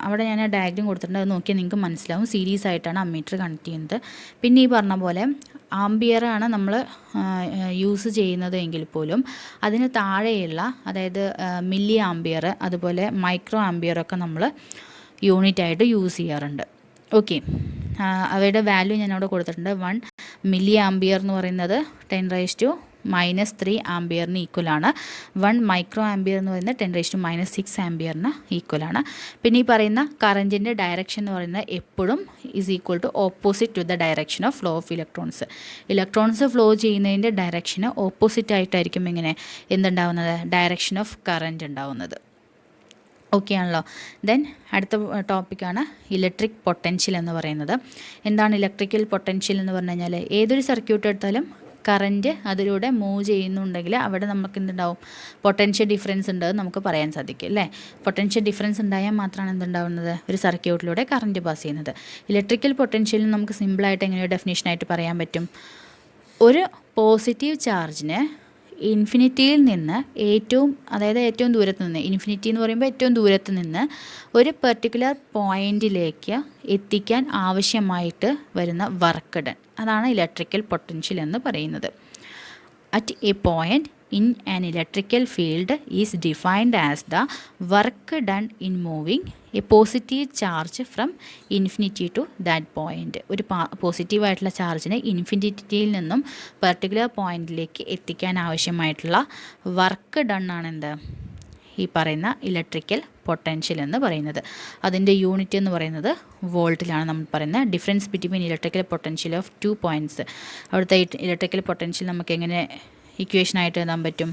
അവിടെ ഞാൻ ഡയഗ്രം കൊടുത്തിട്ടുണ്ട്, അത് നോക്കിയാൽ നിങ്ങൾക്ക് മനസ്സിലാവും. സീരീസ് ആയിട്ടാണ് അമ്മീറ്റർ കണക്ട് ചെയ്യുന്നത്. പിന്നെ ഈ പറഞ്ഞ പോലെ ആംബിയറാണ് നമ്മൾ യൂസ് ചെയ്യുന്നത് എങ്കിൽ പോലും അതിന് താഴെയുള്ള, അതായത് മില്ലി ആംബിയർ അതുപോലെ മൈക്രോ ആംബിയറൊക്കെ നമ്മൾ യൂണിറ്റായിട്ട് യൂസ് ചെയ്യാറുണ്ട്. ഓക്കെ, അവയുടെ വാല്യൂ ഞാൻ അവിടെ കൊടുത്തിട്ടുണ്ട്. 1 മില്ലി ആംബിയർ എന്ന് പറയുന്നത് 10⁻³ ആംബിയറിന് ഈക്വലാണ്. 1 മൈക്രോ ആംബിയർ എന്ന് പറയുന്നത് 10⁻⁻6 ആംബിയറിന് ഈക്വലാണ്. പിന്നെ ഈ പറയുന്ന കറൻറ്റിൻ്റെ ഡയറക്ഷൻ എന്ന് പറയുന്നത് എപ്പോഴും is equal to opposite to the direction of flow of electrons. Electrons flow ചെയ്യുന്നതിൻ്റെ ഡയറക്ഷന് ഓപ്പോസിറ്റ് ആയിട്ടായിരിക്കും ഇങ്ങനെ എന്തുണ്ടാവുന്നത്, ഡയറക്ഷൻ ഓഫ് കറൻറ്റ് ഉണ്ടാവുന്നത്. ഓക്കെ ആണല്ലോ. ദെൻ അടുത്ത ടോപ്പിക്കാണ് ഇലക്ട്രിക് പൊട്ടൻഷ്യൽ എന്ന് പറയുന്നത്. എന്താണ് ഇലക്ട്രിക്കൽ പൊട്ടൻഷ്യൽ എന്ന് പറഞ്ഞു കഴിഞ്ഞാൽ, ഏതൊരു സർക്യൂട്ട് എടുത്താലും കറൻറ്റ് അതിലൂടെ മൂവ് ചെയ്യുന്നുണ്ടെങ്കിൽ അവിടെ നമുക്ക് എന്തുണ്ടാവും, പൊട്ടൻഷ്യൽ ഡിഫറൻസ് ഉണ്ട് നമുക്ക് പറയാൻ സാധിക്കും അല്ലേ. പൊട്ടൻഷ്യൽ ഡിഫറൻസ് ഉണ്ടായാൽ മാത്രമാണ് എന്തുണ്ടാവുന്നത്, ഒരു സർക്യൂട്ടിലൂടെ കറൻറ്റ് പാസ് ചെയ്യുന്നത്. ഇലക്ട്രിക്കൽ പൊട്ടൻഷ്യൽ നമുക്ക് സിമ്പിളായിട്ട് എങ്ങനെയോ ഡെഫിനേഷനായിട്ട് പറയാൻ പറ്റും. ഒരു പോസിറ്റീവ് ചാർജിന് ഇൻഫിനിറ്റിയിൽ നിന്ന് ഏറ്റവും ദൂരത്ത് നിന്ന്, ഇൻഫിനിറ്റി എന്ന് പറയുമ്പോൾ ഏറ്റവും ദൂരത്ത് നിന്ന് ഒരു പെർട്ടിക്കുലർ പോയിൻറ്റിലേക്ക് എത്തിക്കാൻ ആവശ്യമായിട്ട് വരുന്ന വർക്ക് ഡൺ, അതാണ് ഇലക്ട്രിക്കൽ പൊട്ടൻഷ്യൽ എന്ന് പറയുന്നത്. At A point in an electrical field is defined as the work done in moving a positive charge from infinity to that point. ഒരു പോസിറ്റീവായിട്ടുള്ള ചാർജിനെ ഇൻഫിനിറ്റിയിൽ നിന്നും പെർട്ടിക്കുലർ പോയിൻറ്റിലേക്ക് എത്തിക്കാൻ ആവശ്യമായിട്ടുള്ള വർക്ക് ഡൺ ആണ് എന്ത്, ഈ പറയുന്ന ഇലക്ട്രിക്കൽ പൊട്ടൻഷ്യൽ എന്ന് പറയുന്നത്. അതിൻ്റെ യൂണിറ്റ് എന്ന് പറയുന്നത് വോൾട്ടിലാണ് നമ്മൾ പറയുന്നത്. Difference between electrical potential of 2 points. അവിടുത്തെ ഇലക്ട്രിക്കൽ പൊട്ടൻഷ്യൽ നമുക്ക് എങ്ങനെ ഇക്വേഷനായിട്ട് എഴുതാൻ പറ്റും,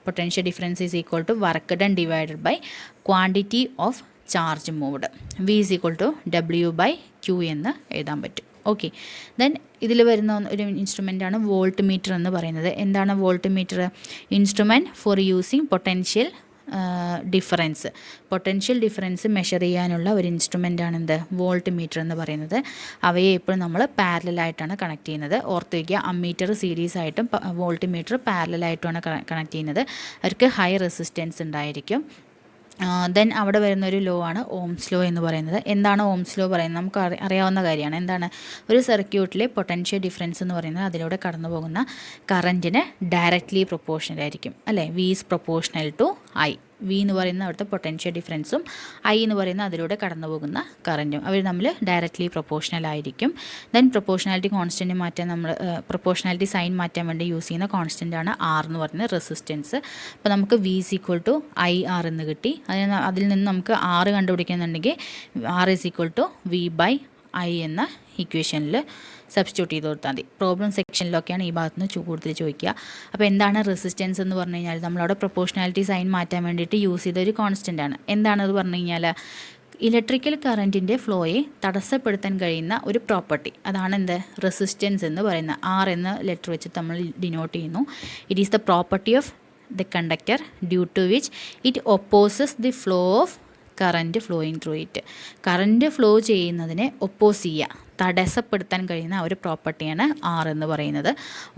potential difference is equal to work done divided by quantity of charge moved, V is equal to W/Q എന്ന് എഴുതാൻ പറ്റും. ഓക്കെ, ദെൻ ഇതിൽ വരുന്ന ഒരു ഇൻസ്ട്രുമെൻ്റാണ് വോൾട്ട് മീറ്റർ എന്ന് പറയുന്നത്. എന്താണ് volt meter? Instrument four using potential difference, potential difference measure ചെയ്യാനുള്ള ഒരു ഇൻസ്ട്രുമെൻ്റാണ് എന്ത്, വോൾട്ട് മീറ്റർ എന്ന് പറയുന്നത്. അവയെ എപ്പോഴും നമ്മൾ പാരലായിട്ടാണ് കണക്ട് ചെയ്യുന്നത്. ഓർത്ത് വയ്ക്കുക, അമ്മീറ്റർ സീരീസ് ആയിട്ടും വോൾട്ട് മീറ്റർ പാരലായിട്ടുമാണ് കണക്ട് ചെയ്യുന്നത്. അവർക്ക് ഹൈ റെസിസ്റ്റൻസ് ഉണ്ടായിരിക്കും. ദെൻ അവിടെ വരുന്നൊരു ലോ ആണ് ഓംസ് ലോ എന്ന് പറയുന്നത്. എന്താണ് ഓംസ് ലോ പറയുന്നത്? നമുക്ക് അറിയാവുന്ന കാര്യമാണ്. എന്താണ്? ഒരു സർക്യൂട്ടിലെ പൊട്ടൻഷ്യൽ ഡിഫറൻസ് എന്ന് പറയുന്നത് അതിലൂടെ കടന്നു പോകുന്ന കറൻറ്റിന് ഡയറക്റ്റ്ലി പ്രൊപ്പോർഷണൽ ആയിരിക്കും, അല്ലേ? V is proportional to I. V എന്ന് പറയുന്ന അവിടുത്തെ പൊട്ടൻഷ്യൽ ഡിഫറൻസും ഐ എന്ന് പറയുന്ന അതിലൂടെ കടന്നു പോകുന്ന കറൻറ്റും അവർ തമ്മിൽ ഡയറക്റ്റ്ലി പ്രൊപ്പോർഷണൽ ആയിരിക്കും. ദെൻ പ്രൊപ്പോർഷണാലിറ്റി കോൺസ്റ്റൻറ്റ് മാറ്റാൻ നമ്മൾ പ്രൊപ്പോർഷണാലിറ്റി സൈൻ മാറ്റാൻ വേണ്ടി യൂസ് ചെയ്യുന്ന കോൺസ്റ്റൻ്റ് ആണ് ആർ എന്ന് പറയുന്നത് റെസിസ്റ്റൻസ്. അപ്പോൾ നമുക്ക് V is equal to I R എന്ന് കിട്ടി. അതിൽ നിന്ന് നമുക്ക് ആർ കണ്ടുപിടിക്കുന്നുണ്ടെങ്കിൽ R is equal to V by I എന്ന ഇക്വേഷനിൽ സബ്സ്റ്റിറ്റ്യൂട്ട് ചെയ്ത് കൊടുത്താൽ മതി. പ്രോബ്ലം സെക്ഷനിലൊക്കെയാണ് ഈ ഭാഗത്ത് നിന്ന് കൂടുതൽ ചോദിക്കുക. അപ്പോൾ എന്താണ് റെസിസ്റ്റൻസ് എന്ന് പറഞ്ഞു കഴിഞ്ഞാൽ നമ്മളവിടെ പ്രൊപ്പോർഷണാലിറ്റി സൈൻ മാറ്റാൻ വേണ്ടിയിട്ട് യൂസ് ചെയ്ത ഒരു കോൺസ്റ്റൻ്റ് ആണ്. എന്താണെന്ന് പറഞ്ഞു കഴിഞ്ഞാൽ ഇലക്ട്രിക്കൽ കറൻറ്റിൻ്റെ ഫ്ലോയെ തടസ്സപ്പെടുത്താൻ കഴിയുന്ന ഒരു പ്രോപ്പർട്ടി, അതാണ് എന്ത്, റെസിസ്റ്റൻസ് എന്ന് പറയുന്നത്. ആർ എന്ന ലെറ്റർ വെച്ചിട്ട് നമ്മൾ ഡിനോട്ട് ചെയ്യുന്നു. It is the property of the conductor due to which it opposes the flow of current flowing through it. Current flow ചെയ്യുന്നതിനെ ഒപ്പോസ് ചെയ്യുക, തടസ്സപ്പെടുത്താൻ കഴിയുന്ന ഒരു പ്രോപ്പർട്ടിയാണ് ആർ എന്ന് പറയുന്നത്.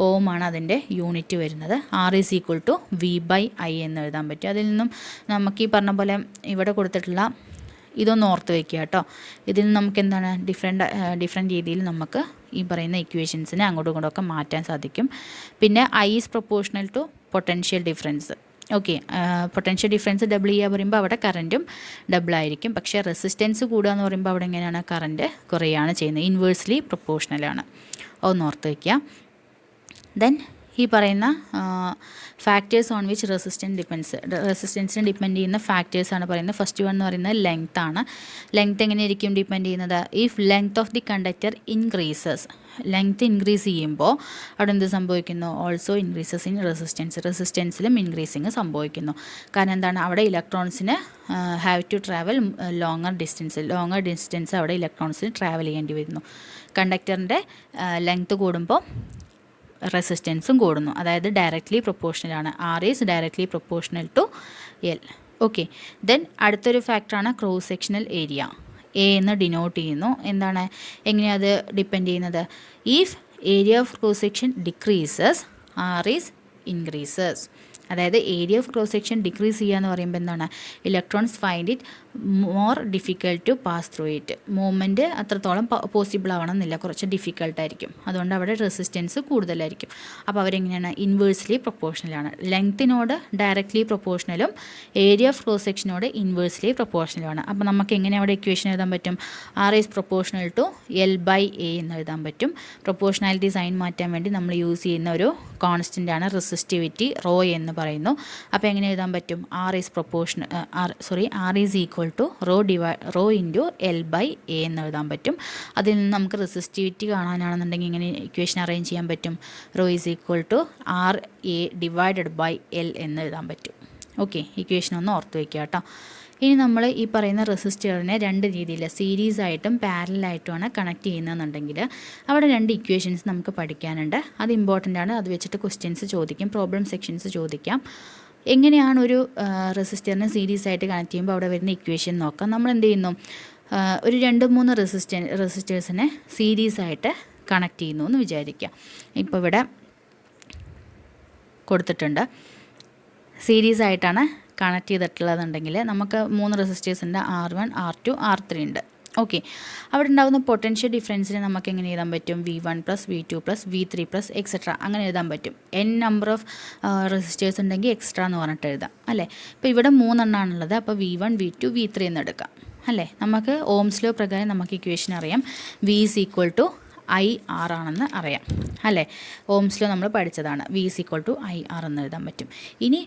ഓം ആണ് അതിൻ്റെ യൂണിറ്റ് വരുന്നത്. R is equal to V by I എന്ന് എഴുതാൻ പറ്റും. അതിൽ നിന്നും നമുക്ക് ഈ പറഞ്ഞ പോലെ ഇവിടെ കൊടുത്തിട്ടുള്ള ഇതൊന്ന് ഓർത്ത് വയ്ക്കുക കേട്ടോ. ഇതിൽ നമുക്ക് എന്താണ് ഡിഫറെൻറ്റ് രീതിയിൽ നമുക്ക് ഈ പറയുന്ന ഇക്വേഷൻസിനെ അങ്ങോട്ടും ഇങ്ങോട്ടും മാറ്റാൻ സാധിക്കും. പിന്നെ I is proportional to potential difference. Okay, potential difference double ചെയ്യുക പറയുമ്പോൾ അവിടെ കറൻറ്റും ഡബിളായിരിക്കും. പക്ഷേ റെസിസ്റ്റൻസ് കൂടുക എന്ന് പറയുമ്പോൾ അവിടെ എങ്ങനെയാണ്, കറൻറ്റ് കുറയുകയാണ് ചെയ്യുന്നത്. ഇൻവേഴ്സ്ലി പ്രൊപ്പോർഷണലാണ്. ഒന്ന് ഓർത്ത് വയ്ക്കുക. ദെൻ ഈ പറയുന്ന ഫാക്ടേഴ്സ് ഓൺ വിച്ച് റെസിസ്റ്റൻസിനെ ഡിപ്പെൻഡ് ചെയ്യുന്ന ഫാക്ടേഴ്സാണ് പറയുന്നത്. ഫസ്റ്റ് വൺ എന്ന് പറയുന്നത് ലെങ്ത് ആണ്. ലെങ്ത് എങ്ങനെയായിരിക്കും ഡിപ്പെൻഡ് ചെയ്യുന്നത്? If length of the conductor increases, length increase ചെയ്യുമ്പോൾ അവിടെ എന്ത് സംഭവിക്കുന്നു? ഓൾസോ ഇൻക്രീസസ് ഇൻ റെസിസ്റ്റൻസിലും ഇൻക്രീസിങ് സംഭവിക്കുന്നു. കാരണം എന്താണ്? അവിടെ ഇലക്ട്രോൺസിന് have to travel longer distance അവിടെ ഇലക്ട്രോൺസിന് ട്രാവൽ ചെയ്യേണ്ടി വരുന്നു. കണ്ടക്ടറിൻ്റെ ലെങ്ത് കൂടുമ്പോൾ റെസിസ്റ്റൻസും കൂടുന്നു. അതായത് ഡയറക്റ്റ്ലി പ്രൊപ്പോർഷണലാണ്. R is directly proportional to L. Okay, then അടുത്തൊരു ഫാക്ടറാണ് ക്രോസ് സെക്ഷണൽ ഏരിയ. എ എന്ന് ഡിനോട്ട് ചെയ്യുന്നു. എന്താണ്, എങ്ങനെയാണ് അത് ഡിപ്പെൻഡ് ചെയ്യുന്നത്? If area of cross section decreases R is increases. അതായത് area of cross section decrease ചെയ്യുക എന്ന് പറയുമ്പോൾ എന്താണ്? Electrons find it more difficult to pass through it. Movement അത്രത്തോളം പോസിബിൾ ആവണമെന്നില്ല, കുറച്ച് ഡിഫിക്കൽട്ടായിരിക്കും. അതുകൊണ്ട് അവിടെ റെസിസ്റ്റൻസ് കൂടുതലായിരിക്കും. അപ്പോൾ അവരെങ്ങനെയാണ്? ഇൻവേഴ്സ്ലി പ്രൊപ്പോർഷണലാണ്. ലെങ്ത്തിനോട് ഡയറക്റ്റ്ലി പ്രൊപ്പോർഷണലും ഏരിയ ഓഫ് ക്രോസ് സെക്ഷനോട് ഇൻവേഴ്സ്ലി പ്രൊപ്പോർഷണലുമാണ്. അപ്പോൾ നമുക്ക് എങ്ങനെ അവിടെ ഇക്വേഷൻ എഴുതാൻ പറ്റും? R is proportional to L by A എന്ന് എഴുതാൻ പറ്റും. പ്രൊപ്പോർഷണാലിറ്റി സൈൻ മാറ്റാൻ വേണ്ടി നമ്മൾ യൂസ് ചെയ്യുന്ന ഒരു കോൺസ്റ്റൻ്റ് ആണ് റെസിസ്റ്റിവിറ്റി, റോ എന്ന് പറയുന്നു. അപ്പോൾ എങ്ങനെ എഴുതാൻ പറ്റും? R is equal to rho into L by A എന്ന് എഴുതാൻ പറ്റും. അതിൽ നിന്ന് നമുക്ക് റെസിസ്റ്റിവിറ്റി കാണാനാണെന്നുണ്ടെങ്കിൽ ഇങ്ങനെ ഇക്വേഷൻ അറേഞ്ച് ചെയ്യാൻ പറ്റും. Rho is equal to R A divided by L എന്ന് എഴുതാൻ പറ്റും. ഓക്കെ, ഇക്വേഷൻ ഒന്ന് ഓർത്ത് വയ്ക്കുക കേട്ടോ. ഇനി നമ്മൾ ഈ പറയുന്ന റെസിസ്റ്ററിനെ രണ്ട് രീതിയിൽ സീരീസ് ആയിട്ടും പാരലായിട്ടുമാണ് കണക്ട് ചെയ്യുന്നതെന്നുണ്ടെങ്കിൽ അവിടെ രണ്ട് ഇക്വേഷൻസ് നമുക്ക് പഠിക്കാനുണ്ട്. അത് ഇമ്പോർട്ടൻ്റ് ആണ്. അത് വെച്ചിട്ട് ക്വസ്റ്റ്യൻസ് ചോദിക്കും, പ്രോബ്ലം സെക്ഷൻസ് ചോദിക്കാം. എങ്ങനെയാണ് ഒരു റെസിസ്റ്ററിനെ സീരീസ് ആയിട്ട് കണക്ട് ചെയ്യുമ്പോൾ അവിടെ വരുന്ന ഇക്വേഷൻ നോക്കാം. നമ്മൾ എന്ത് ചെയ്യുന്നു? ഒരു 2-3 റെസിസ്റ്റേഴ്സിനെ സീരീസ് ആയിട്ട് കണക്ട് ചെയ്യുന്നു എന്ന് വിചാരിക്കുക. ഇപ്പോൾ ഇവിടെ കൊടുത്തിട്ടുണ്ട്, സീരീസ് ആയിട്ടാണ് കണക്ട് ചെയ്തിട്ടുള്ളതെന്നുണ്ടെങ്കിൽ നമുക്ക് 3 റെസിസ്റ്റേഴ്സിൻ്റെ R1, R2, R3 ഉണ്ട്. ഓക്കെ, അവിടെ ഉണ്ടാകുന്ന പൊട്ടൻഷ്യൽ ഡിഫറൻസിനെ നമുക്ക് എങ്ങനെ എഴുതാൻ പറ്റും? V1 + V2 + V3 + എക്സെട്ര അങ്ങനെ എഴുതാൻ പറ്റും. n നമ്പർ ഓഫ് റെസിസ്റ്റേഴ്സ് ഉണ്ടെങ്കിൽ എക്സ്ട്രാ എന്ന് പറഞ്ഞിട്ട് എഴുതാം, അല്ലേ? ഇപ്പോൾ ഇവിടെ 3 എണ്ണമാണുള്ളത്. അപ്പോൾ V1, V2, V3 എന്ന് എടുക്കാം, അല്ലേ? നമുക്ക് ഓംസ് ലോ പ്രകാരം നമുക്ക് ഇക്വേഷൻ അറിയാം. V = IR ആണെന്ന് അറിയാം, അല്ലേ? ഓംസ് ലോ നമ്മൾ പഠിച്ചതാണ്. V = IR എന്ന് എഴുതാൻ പറ്റും. ഇനി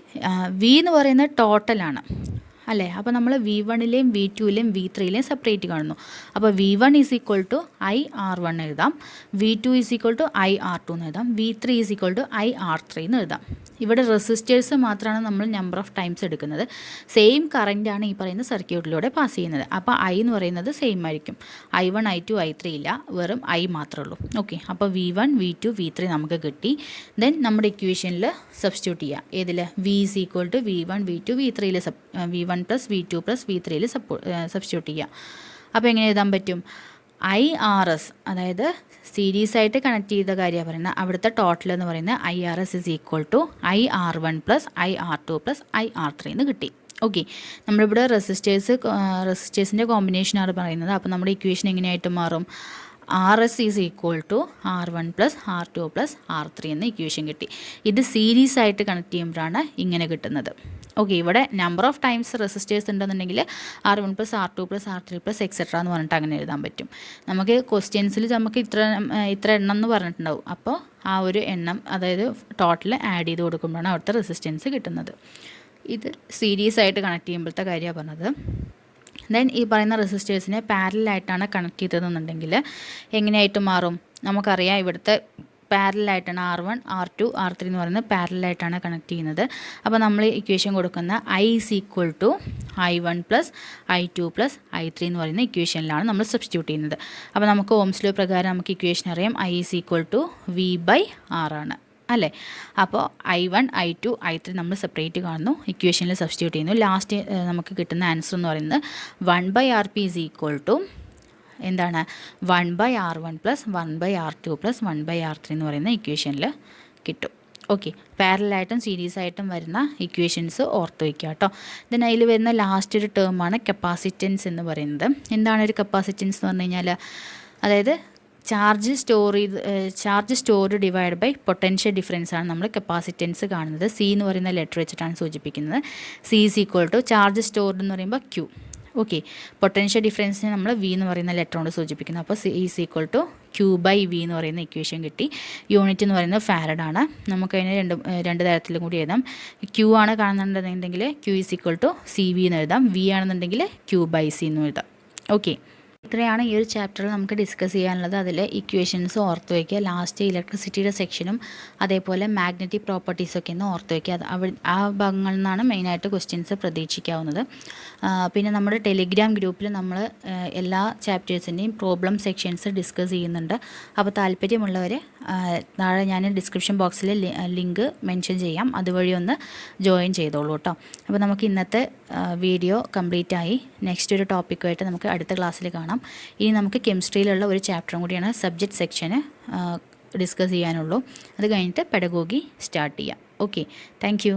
V എന്ന് പറയുന്നത് ടോട്ടലാണ്. അല്ലേ? അപ്പോൾ നമ്മൾ V1ലെയും V2ലെയും V3ലെയും സെപ്പറേറ്റ് കാണുന്നു. അപ്പോൾ V1 is equal to IR1 എഴുതാം, V2 is equal to IR2 എന്ന് എഴുതാം, V3 is equal to IR3 എന്ന് എഴുതാം. ഇവിടെ റെസിസ്റ്റേഴ്സ് മാത്രമാണ് നമ്മൾ നമ്പർ ഓഫ് ടൈംസ് എടുക്കുന്നത്. സെയിം കറൻറ്റാണ് ഈ പറയുന്ന സർക്യൂട്ടിലൂടെ പാസ് ചെയ്യുന്നത്. അപ്പോൾ I എന്ന് പറയുന്നത് സെയിം ആയിരിക്കും. I1 I2 I3 ഇല്ല, വെറും I മാത്രമേ ഉള്ളൂ. ഓക്കെ, അപ്പോൾ V1 V2 V3 നമുക്ക് കിട്ടി. ദെൻ നമ്മുടെ ഇക്വേഷനിൽ സബ്സ്റ്റിറ്റ്യൂട്ട് ചെയ്യുക. ഏതിൽ? V is equal to V1 V2 V3യിൽ V1 പ്ലസ് V2 പ്ലസ് V3യിൽ സബ്സ്റ്റിറ്റ്യൂട്ട് ചെയ്യുക. അപ്പോൾ എങ്ങനെ എഴുതാൻ പറ്റും? IRS, അതായത് സീരീസ് ആയിട്ട് കണക്ട് ചെയ്ത കാര്യമാണ് പറയുന്നത്. അവിടുത്തെ ടോട്ടൽ എന്ന് പറയുന്നത് IRS is equal to IR1 plus IR2 plus IR3 എന്ന് കിട്ടി. ഓക്കെ, നമ്മളിവിടെ റെസിസ്റ്റേഴ്സിൻ്റെ കോമ്പിനേഷനാണ് പറയുന്നത്. അപ്പോൾ നമ്മുടെ ഇക്വേഷൻ എങ്ങനെയായിട്ട് മാറും? RS is equal to R1 plus R2 plus R3 എന്ന ഇക്വേഷൻ കിട്ടി. ഇത് സീരീസ് ആയിട്ട് കണക്ട് ചെയ്യുമ്പോഴാണ് ഇങ്ങനെ കിട്ടുന്നത്. ഓക്കെ, ഇവിടെ നമ്പർ ഓഫ് ടൈംസ് റെസിസ്റ്റേഴ്സ് ഉണ്ടെന്നുണ്ടെങ്കിൽ R1 plus R2 plus R3 plus etcetera എന്ന് പറഞ്ഞിട്ട് അങ്ങനെ എഴുതാൻ പറ്റും. നമുക്ക് ക്വസ്റ്റ്യൻസിൽ നമുക്ക് ഇത്ര എണ്ണം എന്ന് പറഞ്ഞിട്ടുണ്ടാവും. അപ്പോൾ ആ ഒരു എണ്ണം, അതായത് ടോട്ടൽ ആഡ് ചെയ്ത് കൊടുക്കുമ്പോഴാണ് അവിടുത്തെ റെസിസ്റ്റൻസ് കിട്ടുന്നത്. ഇത് സീരീസ് ആയിട്ട് കണക്ട് ചെയ്യുമ്പോഴത്തെ കാര്യമാണ് പറഞ്ഞത്. ദെൻ ഈ പറയുന്ന റെസിസ്റ്റേഴ്സിനെ പാരലായിട്ടാണ് കണക്ട് ചെയ്തതെന്നുണ്ടെങ്കിൽ എങ്ങനെയായിട്ട് മാറും? നമുക്കറിയാം ഇവിടുത്തെ പാരലായിട്ടാണ് R1 R2 R3 എന്ന് പറയുന്നത് പാരലായിട്ടാണ് കണക്ട് ചെയ്യുന്നത്. അപ്പോൾ നമ്മൾ ഇക്വേഷൻ കൊടുക്കുന്ന I is equal to I1 plus I2 plus I3 എന്ന് പറയുന്ന ഇക്വേഷനിലാണ് നമ്മൾ സബ്സ്റ്റിറ്റ്യൂട്ട് ചെയ്യുന്നത്. അപ്പോൾ നമുക്ക് ഓംസ് ലോ പ്രകാരം നമുക്ക് ഇക്വേഷൻ അറിയാം. I is equal to V/R ആണ്, അല്ലേ? അപ്പോൾ I1 I2 I3 നമ്മൾ സെപ്പറേറ്റ് കാണുന്നു, ഇക്വേഷനിൽ സബ്സ്റ്റിറ്റ്യൂട്ട് ചെയ്യുന്നു. ലാസ്റ്റ് നമുക്ക് കിട്ടുന്ന ആൻസർ എന്ന് പറയുന്നത് 1/RP ഈസ് ഈക്വൽ ടു എന്താണ്? 1/R1 plus 1/R2 plus 1/R3 എന്ന് പറയുന്ന ഇക്വേഷനിൽ കിട്ടും. ഓക്കെ, പാരലായിട്ടും സീരീസ് ആയിട്ടും വരുന്ന ഇക്വേഷൻസ് ഓർത്ത് വയ്ക്കുക കേട്ടോ. ദെൻ അതിൽ വരുന്ന ലാസ്റ്റ് ഒരു ടേമാണ് കപ്പാസിറ്റൻസ് എന്ന് പറയുന്നത്. എന്താണ് ഒരു കപ്പാസിറ്റൻസ് എന്ന് പറഞ്ഞു കഴിഞ്ഞാൽ, അതായത് charge stored divide by potential difference ആണ് നമ്മൾ കപ്പാസിറ്റൻസ് കാണുന്നത്. C എന്ന് പറയുന്ന ലെറ്റർ വെച്ചിട്ടാണ് സൂചിപ്പിക്കുന്നത്. C is equal to charge stored എന്ന് പറയുമ്പോൾ Q. ഓക്കെ, പൊട്ടൻഷ്യൽ ഡിഫറൻസിനെ നമ്മൾ V എന്ന് പറയുന്ന ലെറ്റർ കൊണ്ട് സൂചിപ്പിക്കുന്നു. അപ്പോൾ C is equal to Q/V എന്ന് പറയുന്ന ഇക്വേഷൻ കിട്ടി. യൂണിറ്റ് എന്ന് പറയുന്നത് ഫാരഡ് ആണ്. നമുക്കതിന് രണ്ട് തരത്തിലും കൂടി എഴുതാം. Q ആണ് കാണുന്നുണ്ടെന്നുണ്ടെങ്കിൽ Q is equal to CV എന്ന് എഴുതാം. V ആണെന്നുണ്ടെങ്കിൽ Q/C എന്ന് എഴുതാം. ഓക്കെ, ഇത്രയാണ് ഈ ഒരു ചാപ്റ്ററിൽ നമുക്ക് ഡിസ്കസ് ചെയ്യാനുള്ളത്. അതിൽ ഇക്വേഷൻസ് ഓർത്ത് വയ്ക്കുക. ലാസ്റ്റ് ഇലക്ട്രിസിറ്റിയുടെ സെക്ഷനും അതേപോലെ മാഗ്നറ്റിക് പ്രോപ്പർട്ടീസൊക്കെ ഒന്ന് ഓർത്ത് വയ്ക്കുക. ആ ഭാഗങ്ങളിൽ നിന്നാണ് മെയിനായിട്ട് ക്വസ്റ്റ്യൻസ് പ്രതീക്ഷിക്കാവുന്നത്. പിന്നെ നമ്മുടെ ടെലിഗ്രാം ഗ്രൂപ്പിൽ നമ്മൾ എല്ലാ ചാപ്റ്റേഴ്സിൻ്റെയും പ്രോബ്ലം സെക്ഷൻസ് ഡിസ്കസ് ചെയ്യുന്നുണ്ട്. അപ്പോൾ താല്പര്യമുള്ളവർ താഴെ ഞാൻ ഡിസ്ക്രിപ്ഷൻ ബോക്സിൽ ലിങ്ക് മെൻഷൻ ചെയ്യാം, അതുവഴി ഒന്ന് ജോയിൻ ചെയ്തോളൂ കേട്ടോ. അപ്പോൾ നമുക്ക് ഇന്നത്തെ വീഡിയോ കംപ്ലീറ്റ് ആയി. നെക്സ്റ്റ് ഒരു ടോപ്പിക്കുമായിട്ട് നമുക്ക് അടുത്ത ക്ലാസ്സിൽ കാണാം. ഇനി നമുക്ക് കെമിസ്ട്രിയിലുള്ള ഒരു ചാപ്റ്ററും കൂടിയാണ് സബ്ജക്റ്റ് സെക്ഷന് ഡിസ്കസ് ചെയ്യാനുള്ളൂ. അത് കഴിഞ്ഞിട്ട് പെഡഗോഗി സ്റ്റാർട്ട് ചെയ്യാം. Okay, thank you.